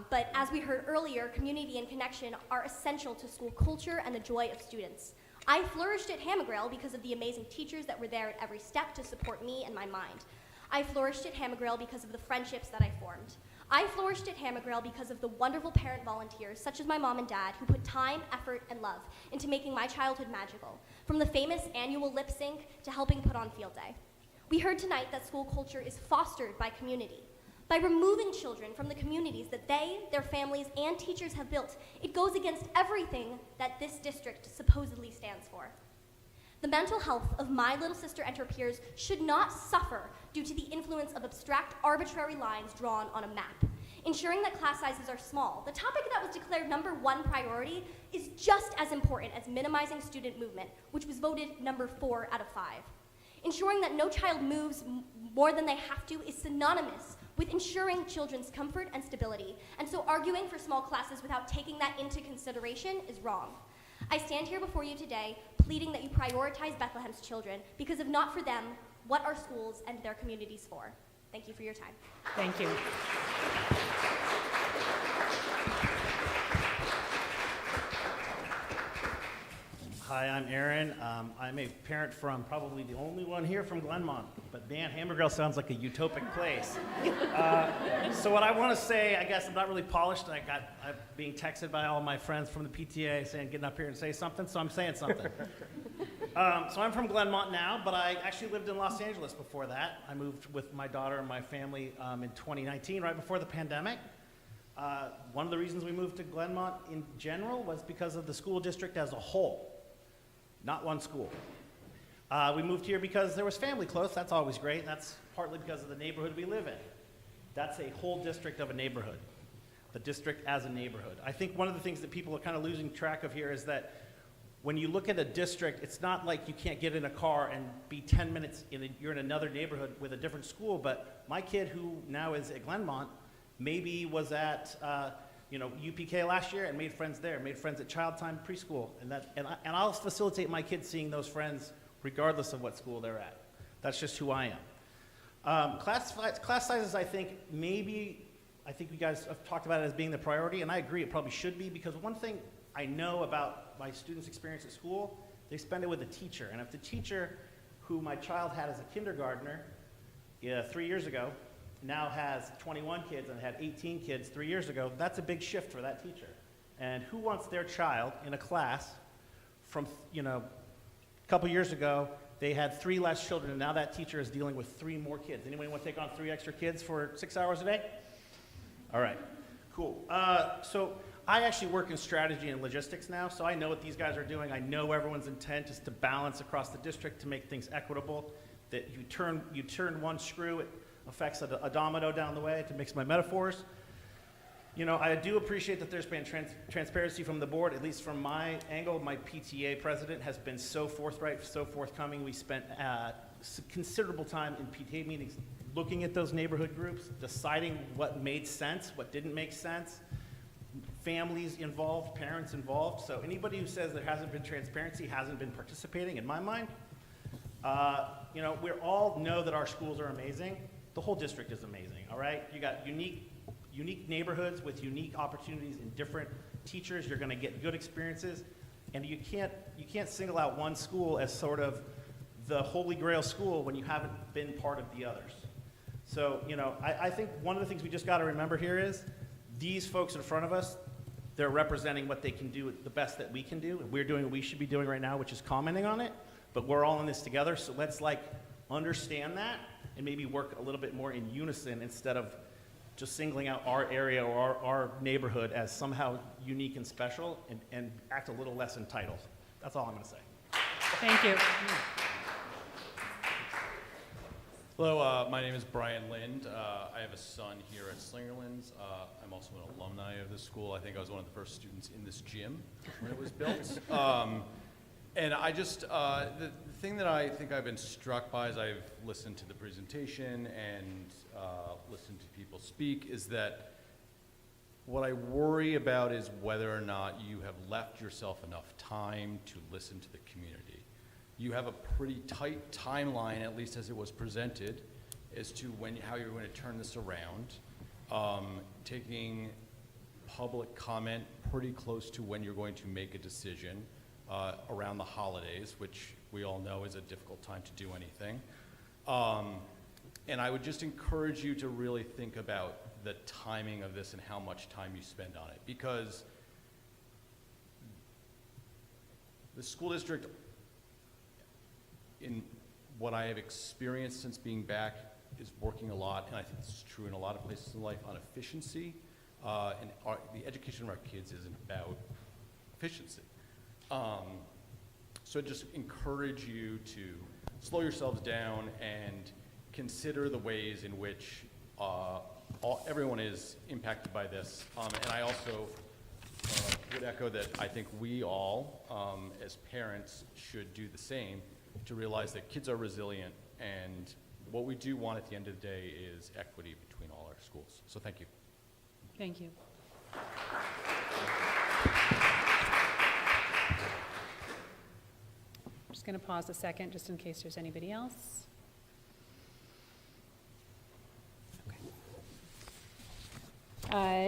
but as we heard earlier, community and connection are essential to school culture and the joy of students. I flourished at Hamagrail because of the amazing teachers that were there at every step to support me and my mind. I flourished at Hamagrail because of the friendships that I formed. I flourished at Hamagrail because of the wonderful parent volunteers, such as my mom and dad, who put time, effort, and love into making my childhood magical, from the famous annual lip sync to helping put on field day. We heard tonight that school culture is fostered by community. By removing children from the communities that they, their families, and teachers have built, it goes against everything that this district supposedly stands for. The mental health of my little sister and her peers should not suffer due to the influence of abstract, arbitrary lines drawn on a map. Ensuring that class sizes are small, the topic that was declared #1 priority, is just as important as minimizing student movement, which was voted #4 out of 5. Ensuring that no child moves more than they have to is synonymous with ensuring children's comfort and stability, and so arguing for small classes without taking that into consideration is wrong. I stand here before you today pleading that you prioritize Bethlehem's children, because if not for them, what are schools and their communities for? Thank you for your time. Thank you. Hi, I'm Aaron. I'm a parent from probably the only one here from Glenmont, but man, Hamagrail sounds like a utopic place. So what I want to say, I guess I'm not really polished. I'm being texted by all my friends from the PTA saying, getting up here and say something, so I'm saying something. So I'm from Glenmont now, but I actually lived in Los Angeles before that. I moved with my daughter and my family in 2019, right before the pandemic. One of the reasons we moved to Glenmont in general was because of the school district as a whole. Not one school. We moved here because there was family close. That's always great. That's partly because of the neighborhood we live in. That's a whole district of a neighborhood. The district as a neighborhood. I think one of the things that people are kind of losing track of here is that when you look at a district, it's not like you can't get in a car and be 10 minutes, you're in another neighborhood with a different school, but my kid who now is at Glenmont maybe was at UPK last year and made friends there, made friends at Child Time Preschool, and I'll facilitate my kids seeing those friends regardless of what school they're at. That's just who I am. Class sizes, I think you guys have talked about it as being the priority, and I agree it probably should be, because one thing I know about my students' experience at school, they spend it with a teacher. And if the teacher who my child had as a kindergartner 3 years ago now has 21 kids and had 18 kids 3 years ago, that's a big shift for that teacher. And who wants their child in a class from, a couple years ago, they had 3 less children, and now that teacher is dealing with 3 more kids. Anybody want to take on 3 extra kids for 6 hours a day? All right, cool. So I actually work in strategy and logistics now, so I know what these guys are doing. I know everyone's intent is to balance across the district to make things equitable, that you turn one screw, it affects a domino down the way, to mix my metaphors. I do appreciate that there's been transparency from the board, at least from my angle. My PTA president has been so forthright, so forthcoming. We spent considerable time in PTA meetings looking at those neighborhood groups, deciding what made sense, what didn't make sense. Families involved, parents involved. So anybody who says there hasn't been transparency hasn't been participating, in my mind. We all know that our schools are amazing. The whole district is amazing, all right? You got unique neighborhoods with unique opportunities and different teachers. You're gonna get good experiences. And you can't single out one school as sort of the holy grail school when you haven't been part of the others. So, I think one of the things we just gotta remember here is these folks in front of us, they're representing what they can do the best that we can do. And we're doing what we should be doing right now, which is commenting on it. But we're all in this together, so let's understand that and maybe work a little bit more in unison instead of just singling out our area or our neighborhood as somehow unique and special, and act a little less entitled. That's all I'm going to say. Thank you. Hello, my name is Brian Lind. I have a son here at Slingerlands. I'm also an alumni of this school. I think I was one of the first students in this gym when it was built. And I just, the thing that I think I've been struck by as I've listened to the presentation and listened to people speak is that what I worry about is whether or not you have left yourself enough time to listen to the community. You have a pretty tight timeline, at least as it was presented, as to how you're going to turn this around. Taking public comment pretty close to when you're going to make a decision around the holidays, which we all know is a difficult time to do anything. And I would just encourage you to really think about the timing of this and how much time you spend on it, because the school district, in what I have experienced since being back, is working a lot, and I think this is true in a lot of places in life, on efficiency. And the education of our kids isn't about efficiency. So I just encourage you to slow yourselves down and consider the ways in which everyone is impacted by this. And I also would echo that I think we all, as parents, should do the same to realize that kids are resilient, and what we do want at the end of the day is equity between all our schools. So thank you. Thank you. I'm just going to pause a second just in case there's anybody else.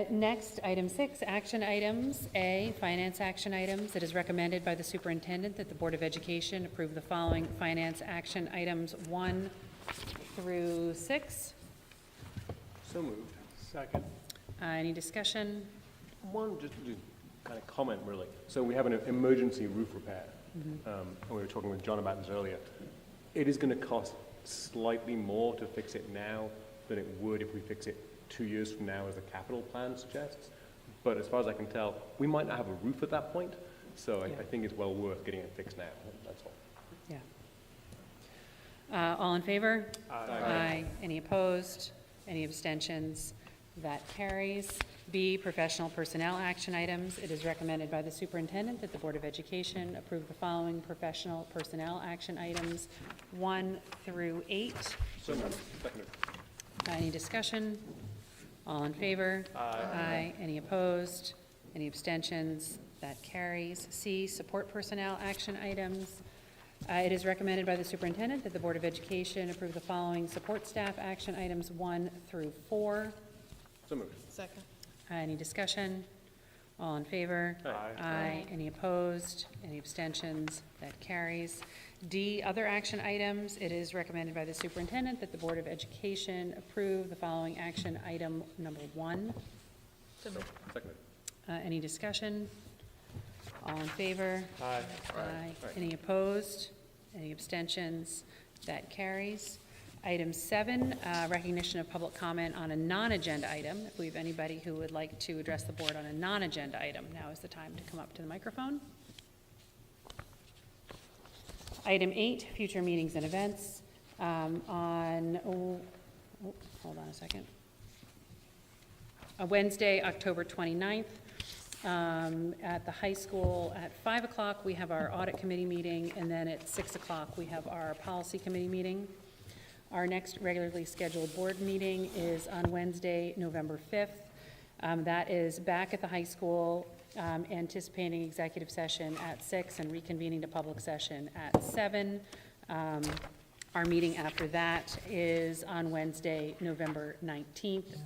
Next, item 6, action items. A, finance action items. It is recommended by the superintendent that the Board of Education approve the following finance action items 1 through 6. So moved. Second. Any discussion? One, just kind of comment, really. So we have an emergency roof repair. And we were talking with John about this earlier. It is going to cost slightly more to fix it now than it would if we fix it 2 years from now, as the capital plan suggests. But as far as I can tell, we might not have a roof at that point. So I think it's well worth getting it fixed now. That's all. Yeah. All in favor? Aye. Any opposed? Any abstentions? That carries. B, professional personnel action items. It is recommended by the superintendent that the Board of Education approve the following professional personnel action items 1 through 8. So moved. Seconded. Any discussion? All in favor? Aye. Any opposed? Any abstentions? That carries. C, support personnel action items. It is recommended by the superintendent that the Board of Education approve the following support staff action items 1 through 4. So moved. Second. Any discussion? All in favor? Aye. Any opposed? Any abstentions? That carries. D, other action items. It is recommended by the superintendent that the Board of Education approve the following action item number 1. So moved. Seconded. Any discussion? All in favor? Aye. Aye. Any opposed? Any abstentions? That carries. Item 7, recognition of public comment on a non-agenda item. If we have anybody who would like to address the board on a non-agenda item, now is the time to come up to the microphone. Item 8, future meetings and events. Hold on a second. Wednesday, October 29th, at the high school at 5 o'clock, we have our audit committee meeting, and then at 6 o'clock, we have our policy committee meeting. Our next regularly scheduled board meeting is on Wednesday, November 5th. That is back at the high school, anticipating executive session at 6 and reconvening to public session at 7. Our meeting after that is on Wednesday, November 19th,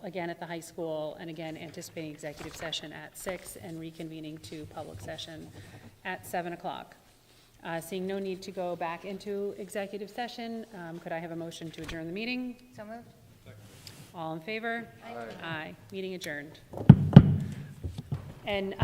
again at the high school, and again anticipating executive session at 6 and reconvening to public session at 7 o'clock. Seeing no need to go back into executive session, could I have a motion to adjourn the meeting? So moved. All in favor? Aye. Aye. Meeting adjourned. And